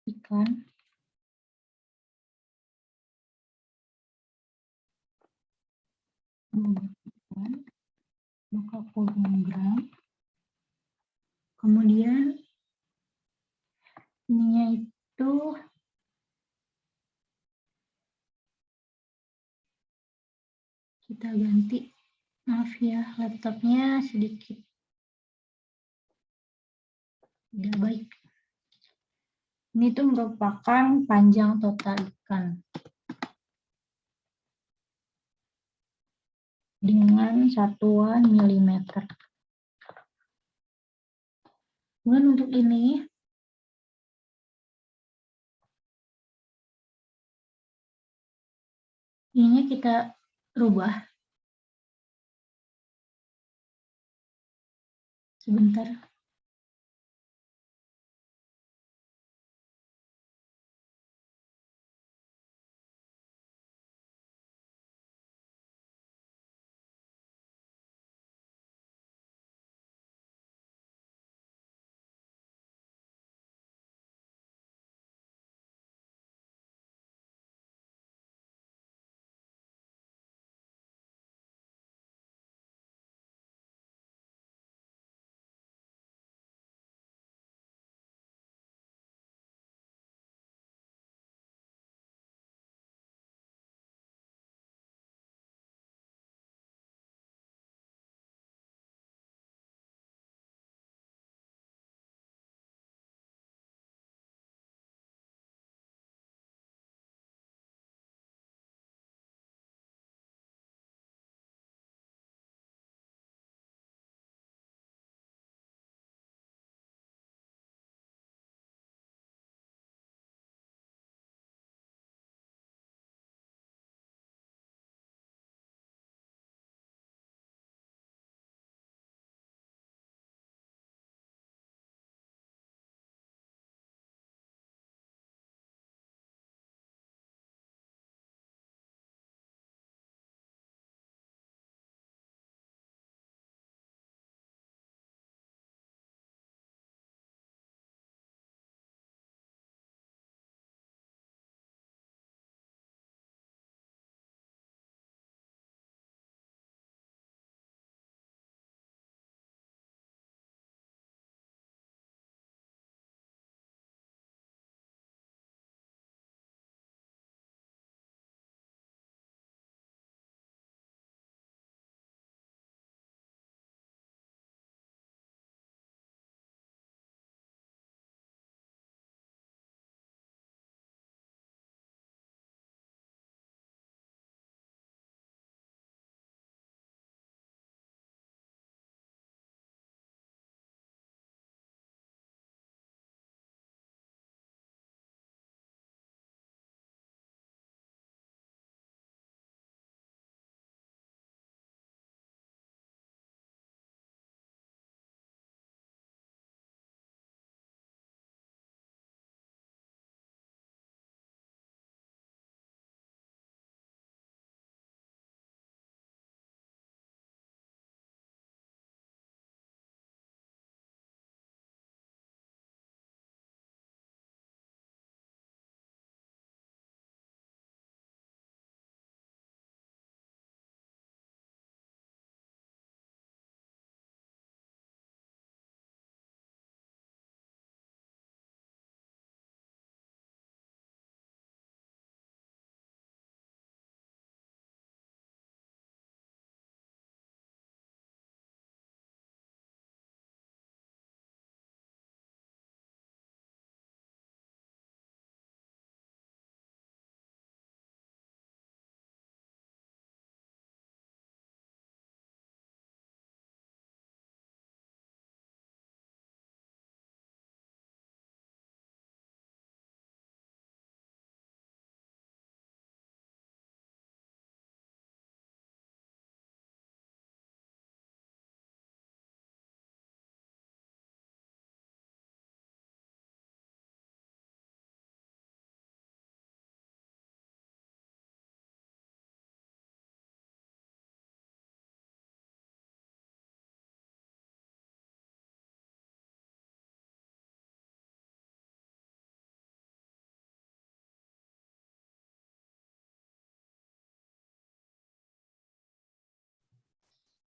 ikan. Bobot ikan, maka volume gram. Kemudian ininya itu kita ganti, maaf ya, laptopnya sedikit tidak baik. Ini tuh merupakan panjang total ikan dengan satuan milimeter. Kemudian untuk ininya kita rubah sebentar.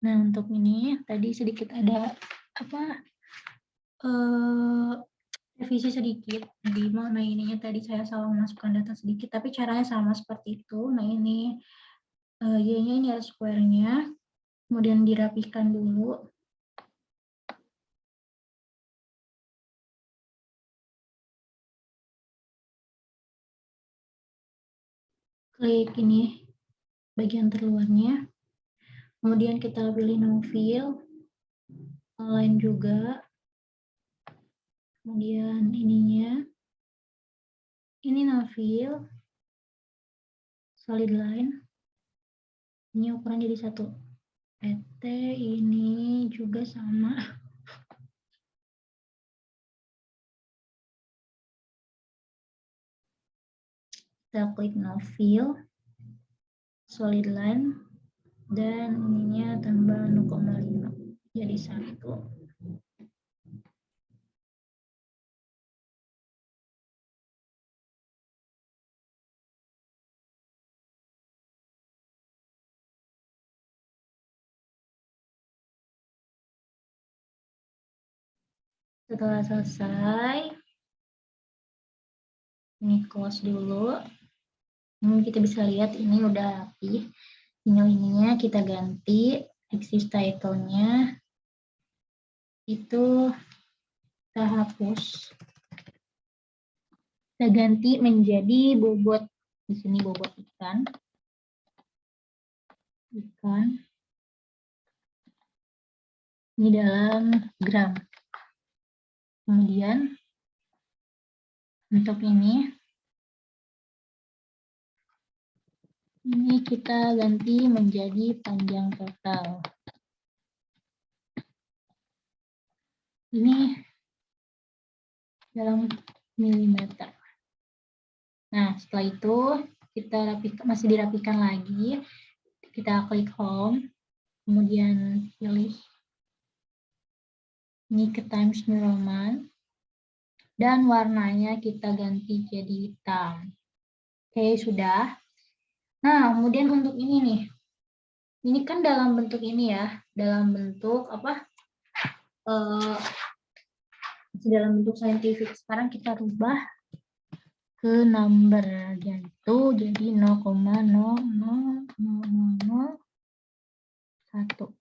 Nah, untuk ini tadi sedikit ada apa revisi sedikit di mana ininya tadi saya salah memasukkan data sedikit, tapi caranya sama seperti itu. Nah, ini Y-nya ini ada square-nya, kemudian dirapikan dulu. Klik ini bagian terluarnya. Kemudian kita pilih no fill, align juga. Kemudian ininya, ini no fill, solid line. Ini ukuran jadi 1. PT ini juga sama. Kita klik no fill, solid line, dan ininya tambah 0,5 jadi 1. Setelah selesai, ini close dulu. Ini kita bisa lihat ini udah rapi. Ininya kita ganti, exist title-nya itu kita hapus. Kita ganti menjadi bobot. Di sini bobot ikan. Ini dalam gram. Kemudian untuk ini kita ganti menjadi panjang total. Ini dalam milimeter. Nah, setelah itu kita masih dirapikan lagi. Kita klik home, kemudian pilih ini ke Times New Roman, dan warnanya kita ganti jadi hitam. Oke, sudah. Nah, kemudian untuk ini nih, ini kan dalam bentuk ini ya, dalam bentuk apa? Dalam bentuk saintifik. Sekarang kita rubah ke number gitu, jadi 0,00001.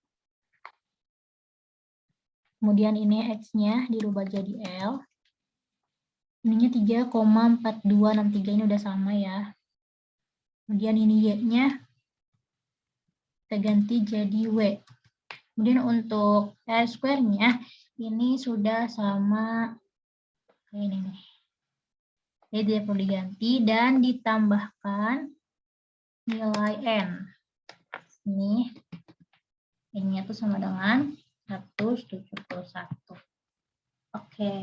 Kemudian ini X-nya dirubah jadi L. Ininya 3,4263, ini udah sama ya. Kemudian ini Y-nya kita ganti jadi W. Kemudian untuk R square-nya ini sudah sama ini nih. Jadi tidak perlu diganti dan ditambahkan nilai N. Ini N-nya itu sama dengan 171. Oke.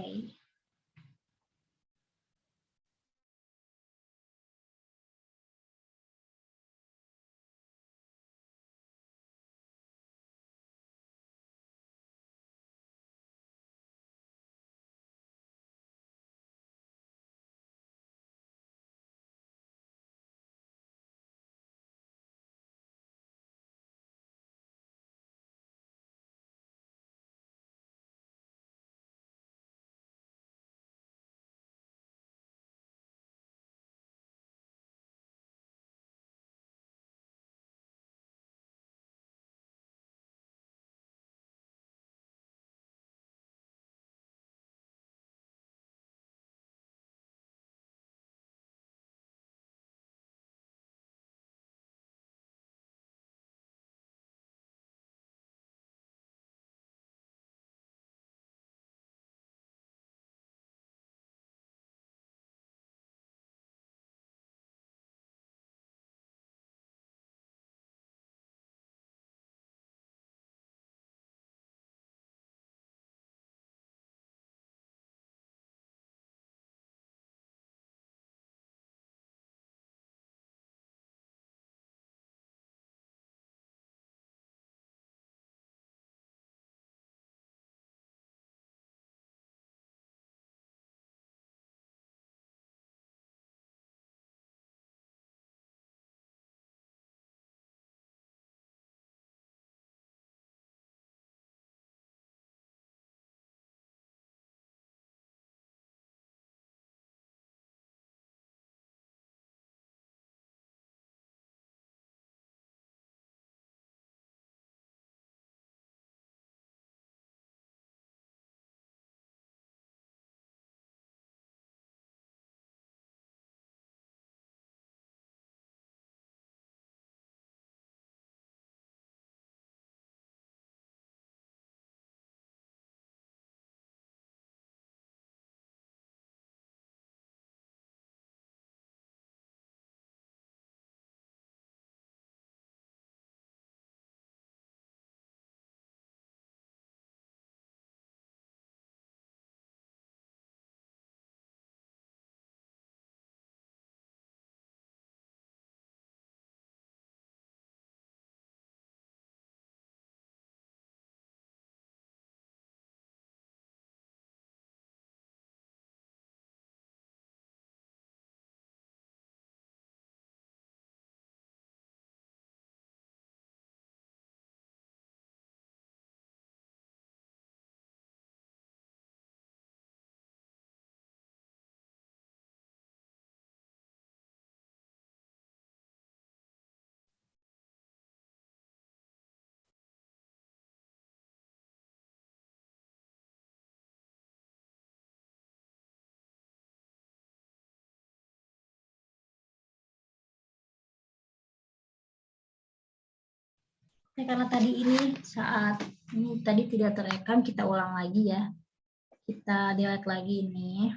Karena tadi ini saat ini tadi tidak terekam, kita ulang lagi ya. Kita delete lagi ini.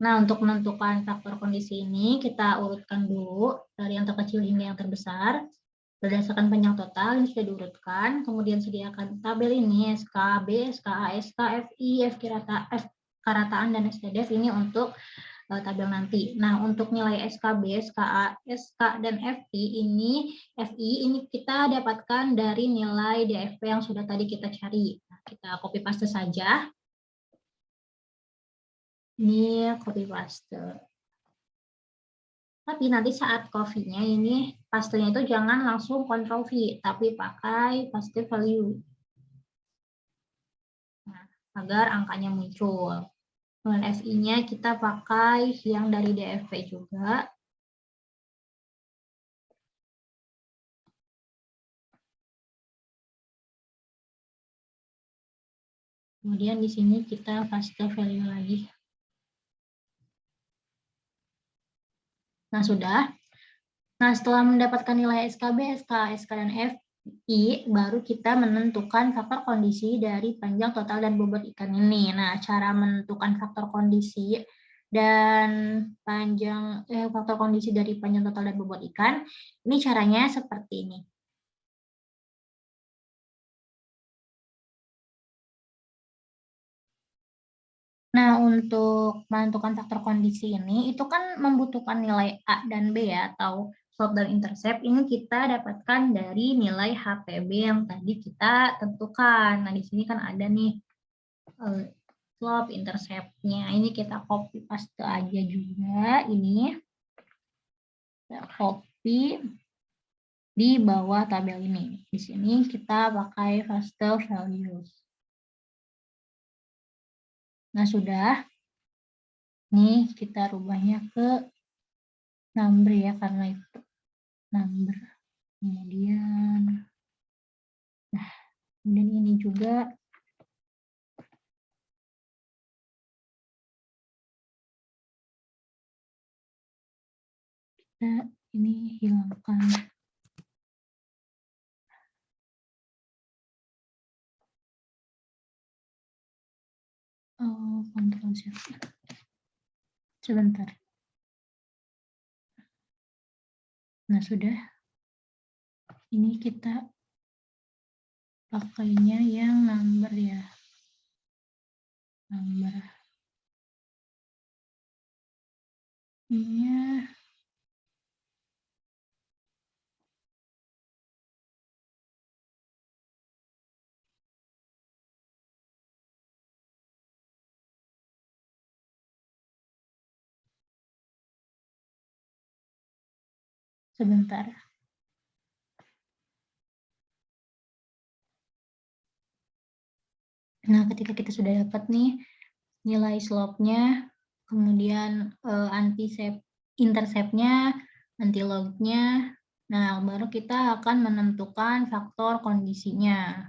Nah, untuk menentukan faktor kondisi ini, kita urutkan dulu dari yang terkecil hingga yang terbesar. Berdasarkan panjang total, ini sudah diurutkan. Kemudian sediakan tabel ini, SKB, SKA, SKFI, FK rataan, dan STDF ini untuk tabel nanti. Nah, untuk nilai SKB, SKA, SK, dan FI ini kita dapatkan dari nilai DFP yang sudah tadi kita cari. Nah, kita copy paste saja. Ini copy paste. Tapi nanti saat copy-nya ini, pastenya itu jangan langsung Ctrl V, tapi pakai paste value. Nah, agar angkanya muncul. Kemudian FI-nya kita pakai yang dari DFP juga. Kemudian di sini kita paste value lagi. Nah, sudah. Nah, setelah mendapatkan nilai SKB, SK, SK, dan FI, baru kita menentukan faktor kondisi dari panjang, total, dan bobot ikan ini. Nah, cara menentukan faktor kondisi dan faktor kondisi dari panjang, total, dan bobot ikan, ini caranya seperti ini. Nah, untuk menentukan faktor kondisi ini, itu kan membutuhkan nilai A dan B ya, atau slope dan intercept. Ini kita dapatkan dari nilai HPB yang tadi kita tentukan. Nah, di sini kan ada nih slope, intercept-nya. Ini kita copy paste aja juga. Ini kita copy di bawah tabel ini. Di sini kita pakai paste values. Nah, sudah. Nih kita rubahnya ke number ya, karena itu number. Kemudian ini juga kita ini hilangkan. Kontrol Z. Sebentar. Nah, sudah. Ini kita pakainya yang number ya. Number. Iya. Sebentar. Nah, ketika kita sudah dapat nih nilai slope-nya, kemudian intercept-nya, anti-log-nya, nah baru kita akan menentukan faktor kondisinya.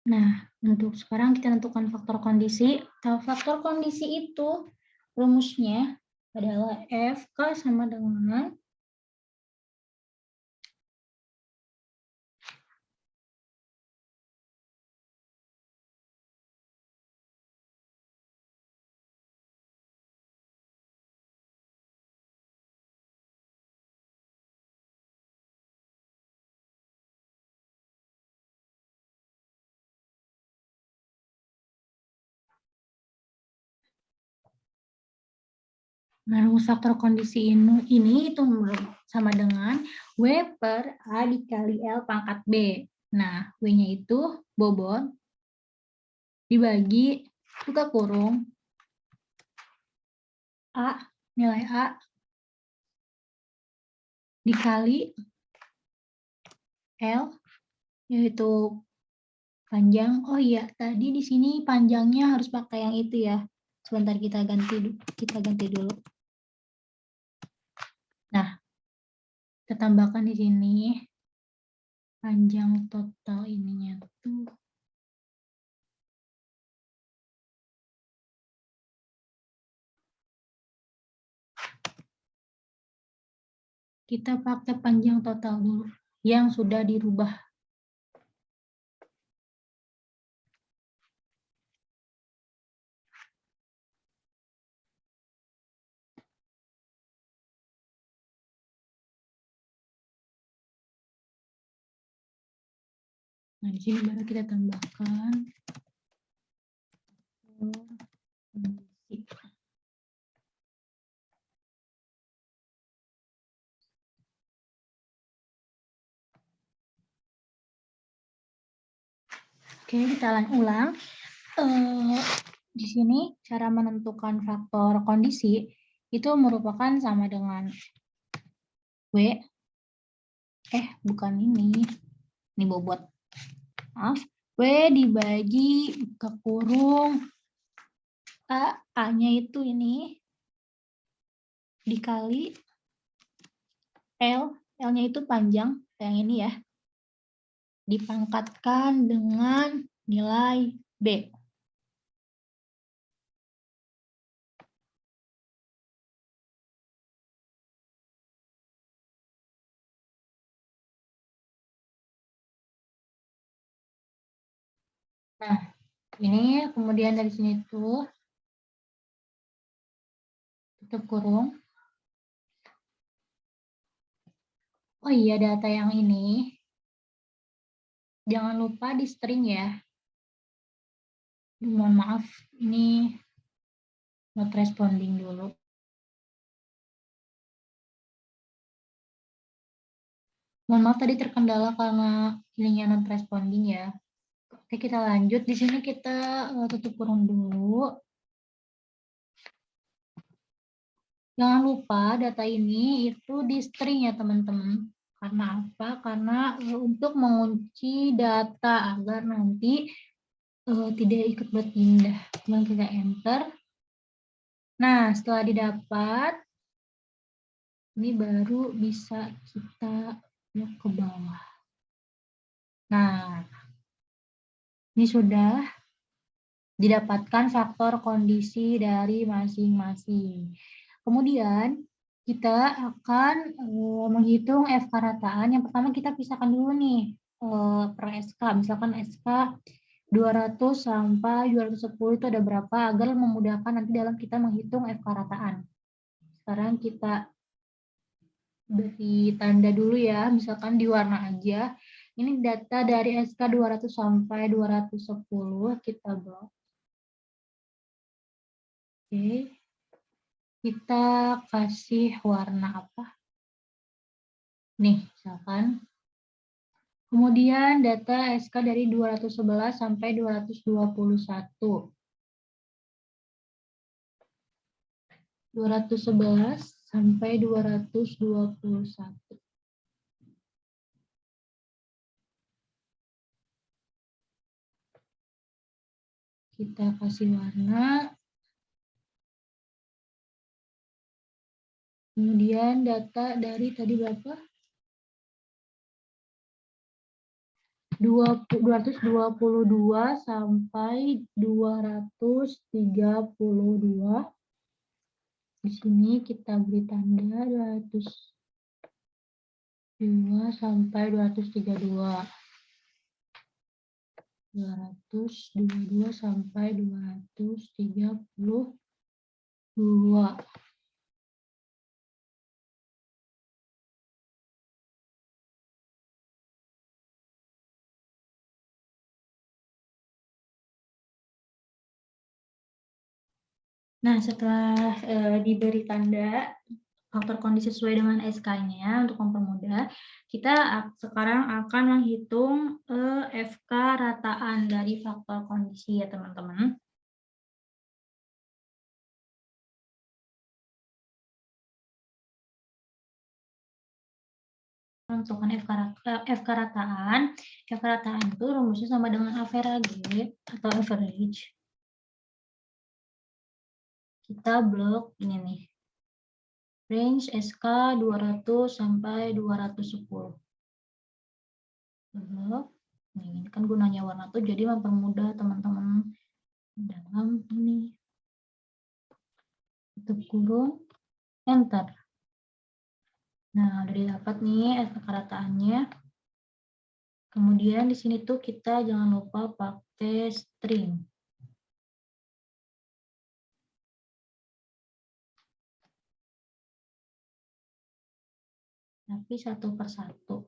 Nah, untuk sekarang kita tentukan faktor kondisi. Faktor kondisi itu rumusnya adalah FK sama dengan rumus faktor kondisi ini itu sama dengan W per A dikali L pangkat B. Nah, W-nya itu bobot dibagi buka kurung A, nilai A dikali L, yaitu panjang. Oh iya, tadi di sini panjangnya harus pakai yang itu ya. Sebentar kita ganti dulu. Nah, kita tambahkan di sini panjang total ininya tuh Kita pakai panjang total dulu yang sudah dirubah. Nah, di sini baru kita tambahkan kondisi. Oke, kita ulang. Di sini cara menentukan faktor kondisi itu merupakan sama dengan W. Bukan ini bobot. Maaf. W dibagi ke kurung A-nya itu ini dikali L. L-nya itu panjang, yang ini ya. Dipangkatkan dengan nilai B. Nah, ini kemudian dari sini tuh tutup kurung. Oh iya, data yang ini jangan lupa di string ya. Mohon maaf, ini not responding dulu. Mohon maaf tadi terkendala karena ininya not responding ya. Oke, kita lanjut. Di sini kita tutup kurung dulu. Jangan lupa data ini itu di string ya teman-teman. Karena apa? Karena untuk mengunci data agar nanti tidak ikut berpindah. Kemudian kita enter. Nah, setelah didapat, ini baru bisa kita lihat ke bawah. Nah, ini sudah didapatkan faktor kondisi dari masing-masing. Kemudian kita akan menghitung FK rataan. Yang pertama kita pisahkan dulu nih per SK. Misalkan SK 200 sampai 210 itu ada berapa agar memudahkan nanti dalam kita menghitung FK rataan. Sekarang kita beri tanda dulu ya, misalkan di warna aja. Ini data dari SK 200 sampai 210 kita blok. Oke. Kita kasih warna apa? Nih, misalkan. Kemudian data SK dari 211 sampai 221. 211 sampai 221. Kita kasih warna. Kemudian data dari tadi berapa? 222 sampai 232. Di sini kita beri tanda 202 sampai 232. 222 sampai 232. Nah, setelah diberi tanda faktor kondisi sesuai dengan SK-nya untuk mempermudah, kita sekarang akan menghitung FK rataan dari faktor kondisi ya teman-teman. Menentukan FK rataan. FK rataan itu rumusnya sama dengan average atau average. Kita blok ini nih. Range SK 200 sampai 210. Blok. Ini kan gunanya warna tuh jadi mempermudah teman-teman dalam ini. Tutup kurung, enter. Nah, udah didapat nih kekarataannya. Kemudian di sini tuh kita jangan lupa pakai string. Tapi satu per satu.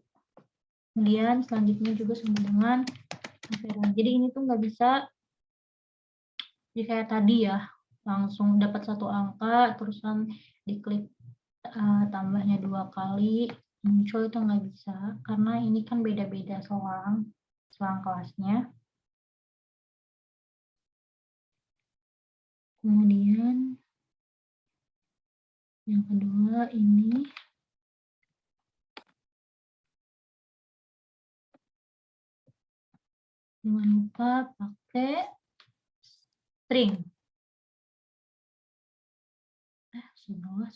Kemudian selanjutnya juga sama dengan referensi. Jadi ini tuh nggak bisa jadi kayak tadi ya, langsung dapat satu angka, terusan diklik tambahnya 2 kali, muncul itu nggak bisa, karena ini kan beda-beda selang kelasnya. Kemudian yang kedua ini jangan lupa pakai string. Salah.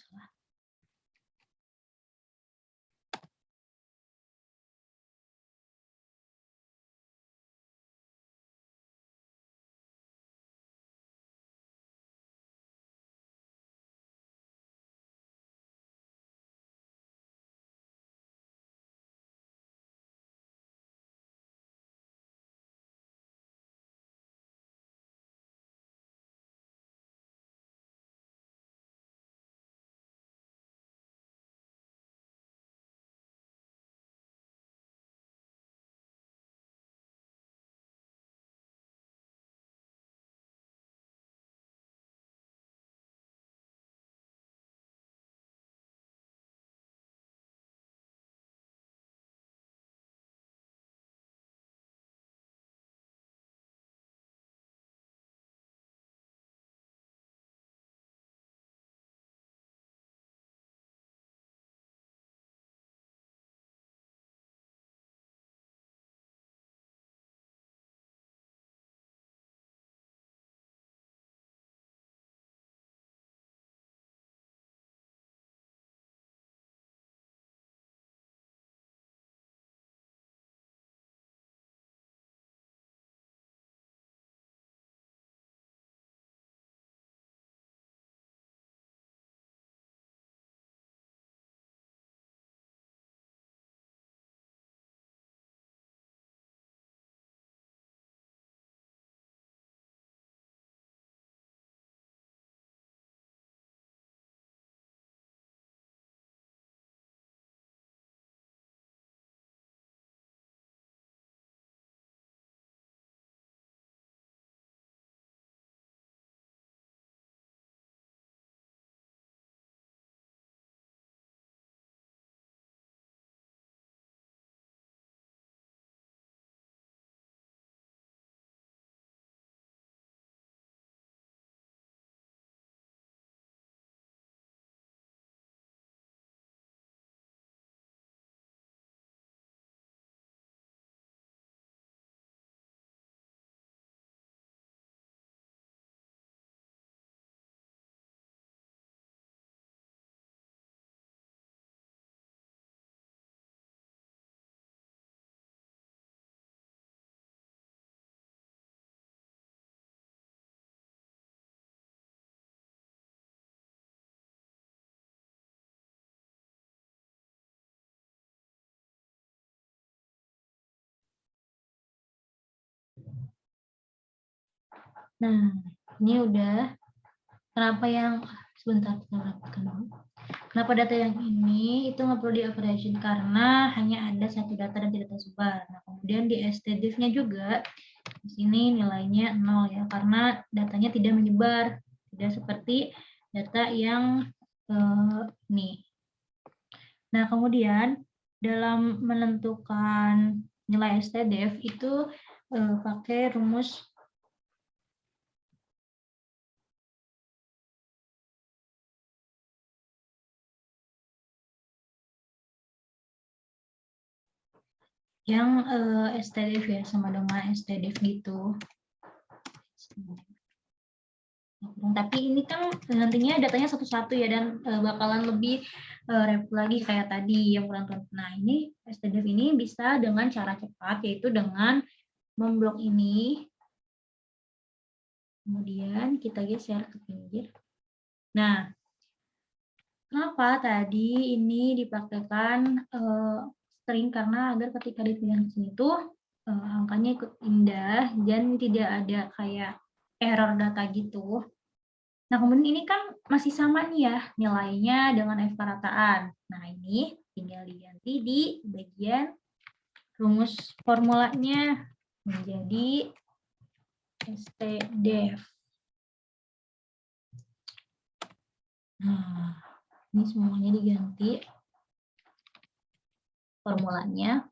Nah, ini udah. Kenapa yang sebentar kita rapatkan dulu. Kenapa data yang ini itu nggak perlu di averaging karena hanya ada satu data dan tidak tersebar. Nah, kemudian di stdiff-nya juga di sini nilainya 0 ya karena datanya tidak menyebar, tidak seperti data yang nih. Nah, kemudian dalam menentukan nilai stdiff itu pakai rumus yang stdiff ya, sama dengan stdiff gitu. Tapi ini kan nantinya datanya satu-satu ya dan bakalan lebih repot lagi kayak tadi yang kurang. Nah, ini stdiff ini bisa dengan cara cepat yaitu dengan memblok ini. Kemudian kita geser ke pinggir. Nah, Kenapa tadi ini dipakaikan string karena agar ketika dipindah ke sini tuh angkanya ikut pindah dan tidak ada kayak error data gitu. Nah, kemudian ini kan masih sama nih ya nilainya dengan FK rataan. Nah, ini tinggal diganti di bagian rumus formulanya menjadi STDEF. Nah, ini semuanya diganti formulanya.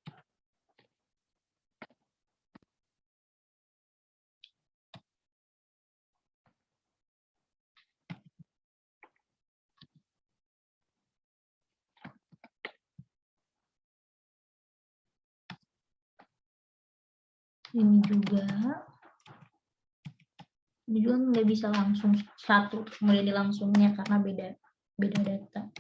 Ini juga nggak bisa langsung satu kemudian langsungnya karena beda data.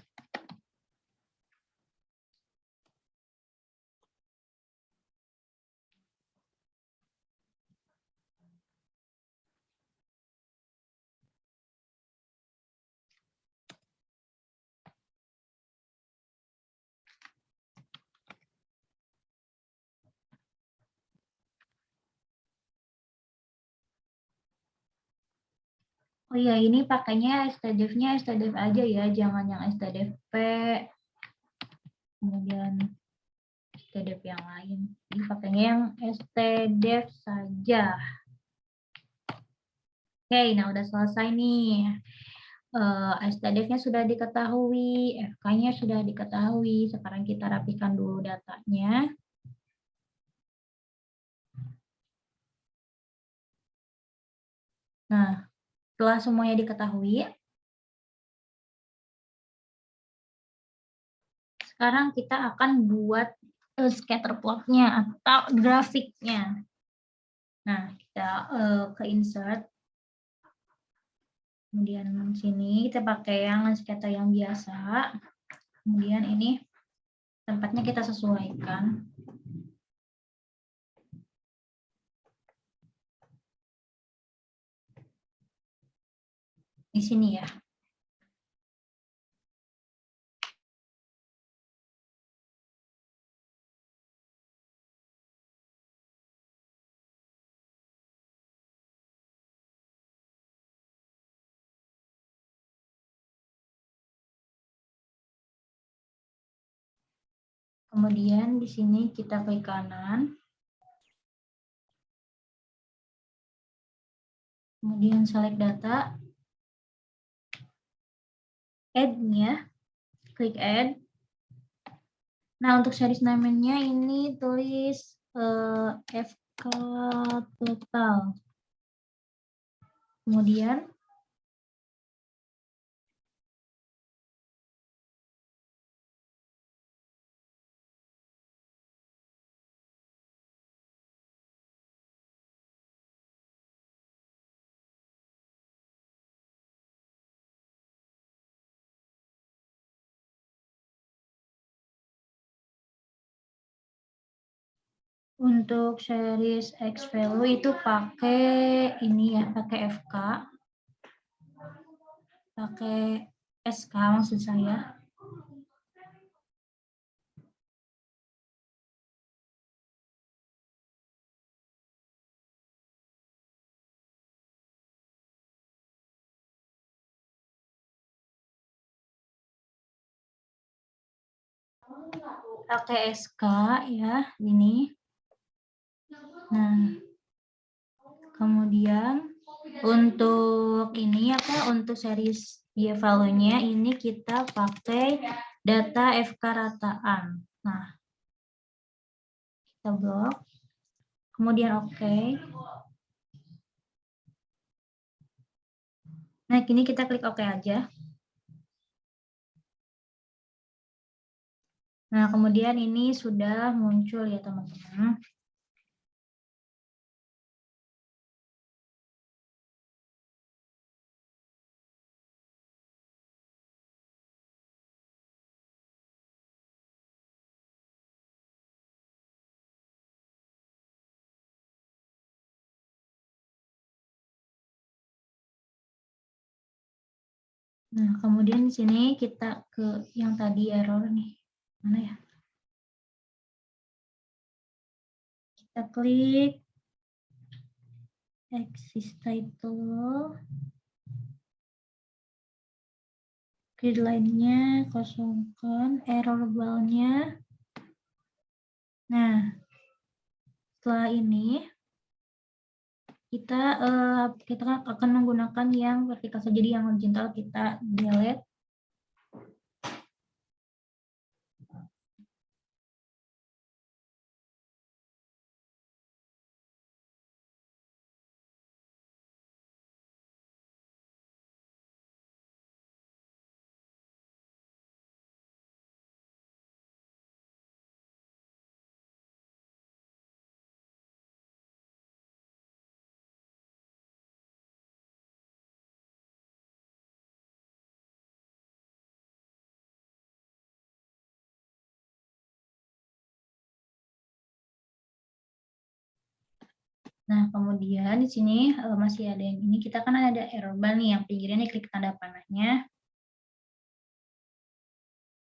Oh iya, ini pakainya STDEF-nya STDEF aja ya, jangan yang STDEF-P, kemudian STDEF yang lain. Jadi pakainya yang STDEF saja. Oke, nah udah selesai nih. STDEF-nya sudah diketahui, FK-nya sudah diketahui. Sekarang kita rapikan dulu datanya. Nah, setelah semuanya diketahui, sekarang kita akan buat scatter plot-nya atau grafiknya. Nah, kita ke insert. Kemudian sini kita pakai yang scatter yang biasa. Kemudian ini tempatnya kita sesuaikan. Di sini ya. Kemudian di sini kita klik kanan. Kemudian select data. Add-nya, klik add. Nah, untuk series name-nya ini tulis FK total. Kemudian untuk series X value itu pakai ini ya, pakai FK. Pakai SK maksud saya. Pakai SK ya, ini. Nah, kemudian untuk ini untuk series Y value-nya ini kita pakai data FK rataan. Nah, kita blok. Kemudian oke. Nah, kini kita klik oke aja. Nah, kemudian ini sudah muncul ya, teman-teman. Nah, kemudian di sini kita ke yang tadi error nih. Mana ya? Kita klik exist title. Grid line-nya kosongkan, error bar-nya. Nah, setelah ini kita akan menggunakan yang vertikal saja, jadi yang horizontal kita delete. Nah, kemudian di sini masih ada yang ini, kita kan ada error bar nih, yang pinggirnya klik tanda panahnya.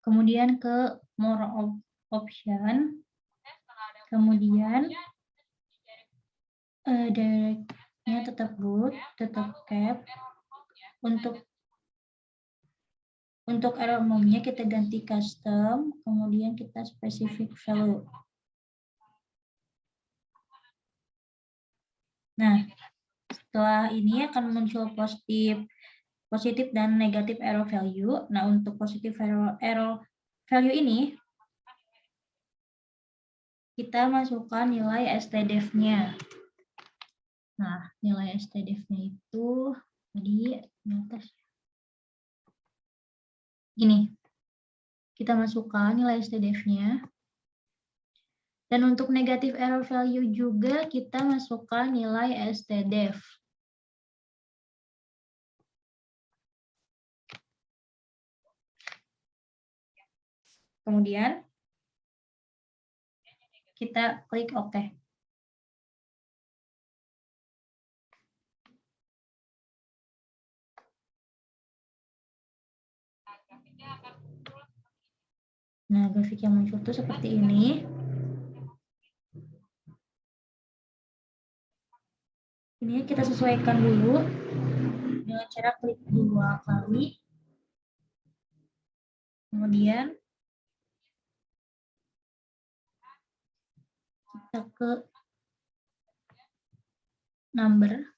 Kemudian ke more option. Kemudian directnya tetap root, tetap cap. Untuk error mode-nya kita ganti custom, kemudian kita specific value. Nah, setelah ini akan muncul positif dan negatif error value. Nah, untuk positif error value ini, kita masukkan nilai stdef-nya. Nah, nilai stdef-nya itu tadi di atas. Gini, kita masukkan nilai stdef-nya. Dan untuk negatif error value juga kita masukkan nilai stdef. Kemudian kita klik OK. Nah, grafik yang muncul itu seperti ini. Ini kita sesuaikan dulu dengan cara klik 2 kali. Kemudian kita ke number.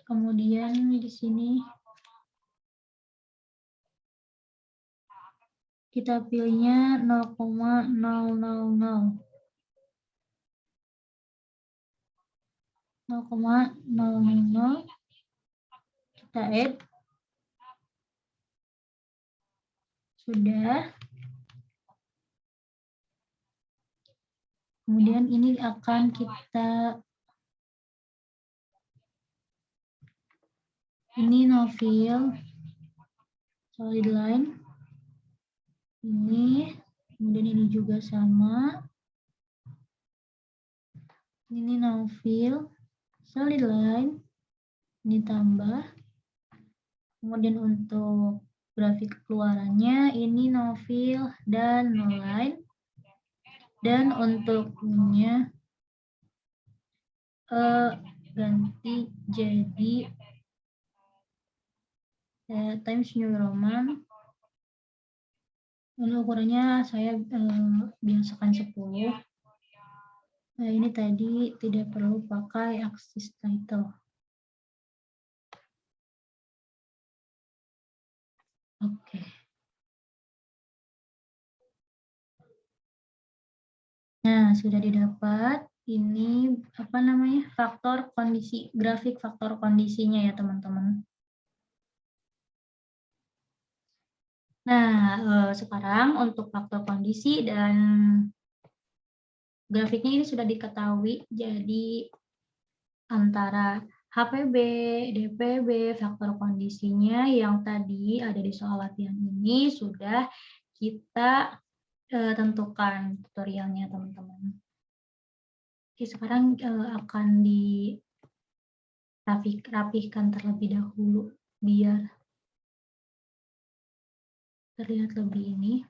Kemudian di sini kita pilihnya 0,000. 0,000 kita add. Sudah. Kemudian ini akan kita no fill solid line. Ini, kemudian ini juga sama. Ini no fill solid line. Ini tambah. Kemudian untuk grafik keluarannya ini no fill dan no line. Dan untuk ininya ganti jadi Times New Roman. Lalu ukurannya saya biasakan 10. Nah, ini tadi tidak perlu pakai axis title. Oke. Nah, sudah didapat. Ini apa namanya? Faktor kondisi, grafik faktor kondisinya ya, teman-teman. Nah, sekarang untuk faktor kondisi dan grafiknya ini sudah diketahui, jadi antara HPB, DPB, faktor kondisinya yang tadi ada di soal latihan ini sudah kita, tentukan tutorialnya teman-teman. Oke sekarang, akan rapihkan terlebih dahulu biar terlihat lebih ini.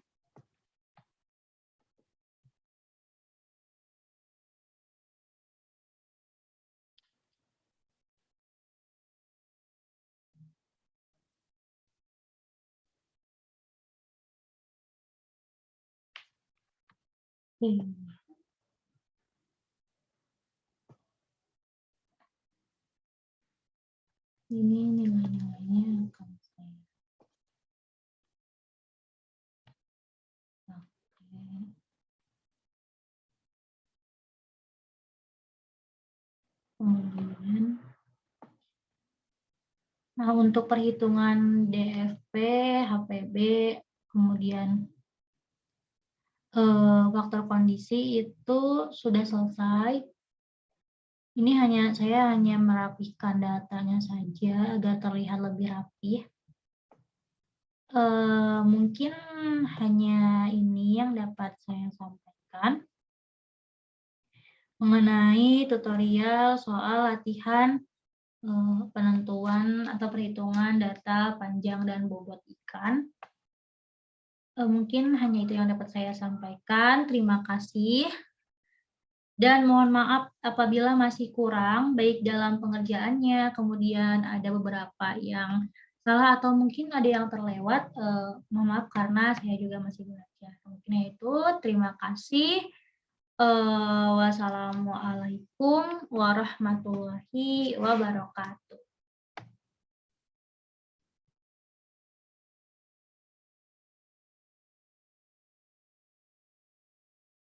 Ini nilai-nilainya akan saya pakai. Kemudian, nah untuk perhitungan DFP, HPB, kemudian faktor kondisi itu sudah selesai. Ini saya hanya merapihkan datanya saja agar terlihat lebih rapih. Mungkin hanya ini yang dapat saya sampaikan mengenai tutorial soal latihan penentuan atau perhitungan data panjang dan bobot ikan. Mungkin hanya itu yang dapat saya sampaikan. Terima kasih. Dan mohon maaf apabila masih kurang, baik dalam pengerjaannya, kemudian ada beberapa yang salah atau mungkin ada yang terlewat, mohon maaf karena saya juga masih belajar. Mungkin itu, terima kasih. Wassalamualaikum warahmatullahi wabarakatuh.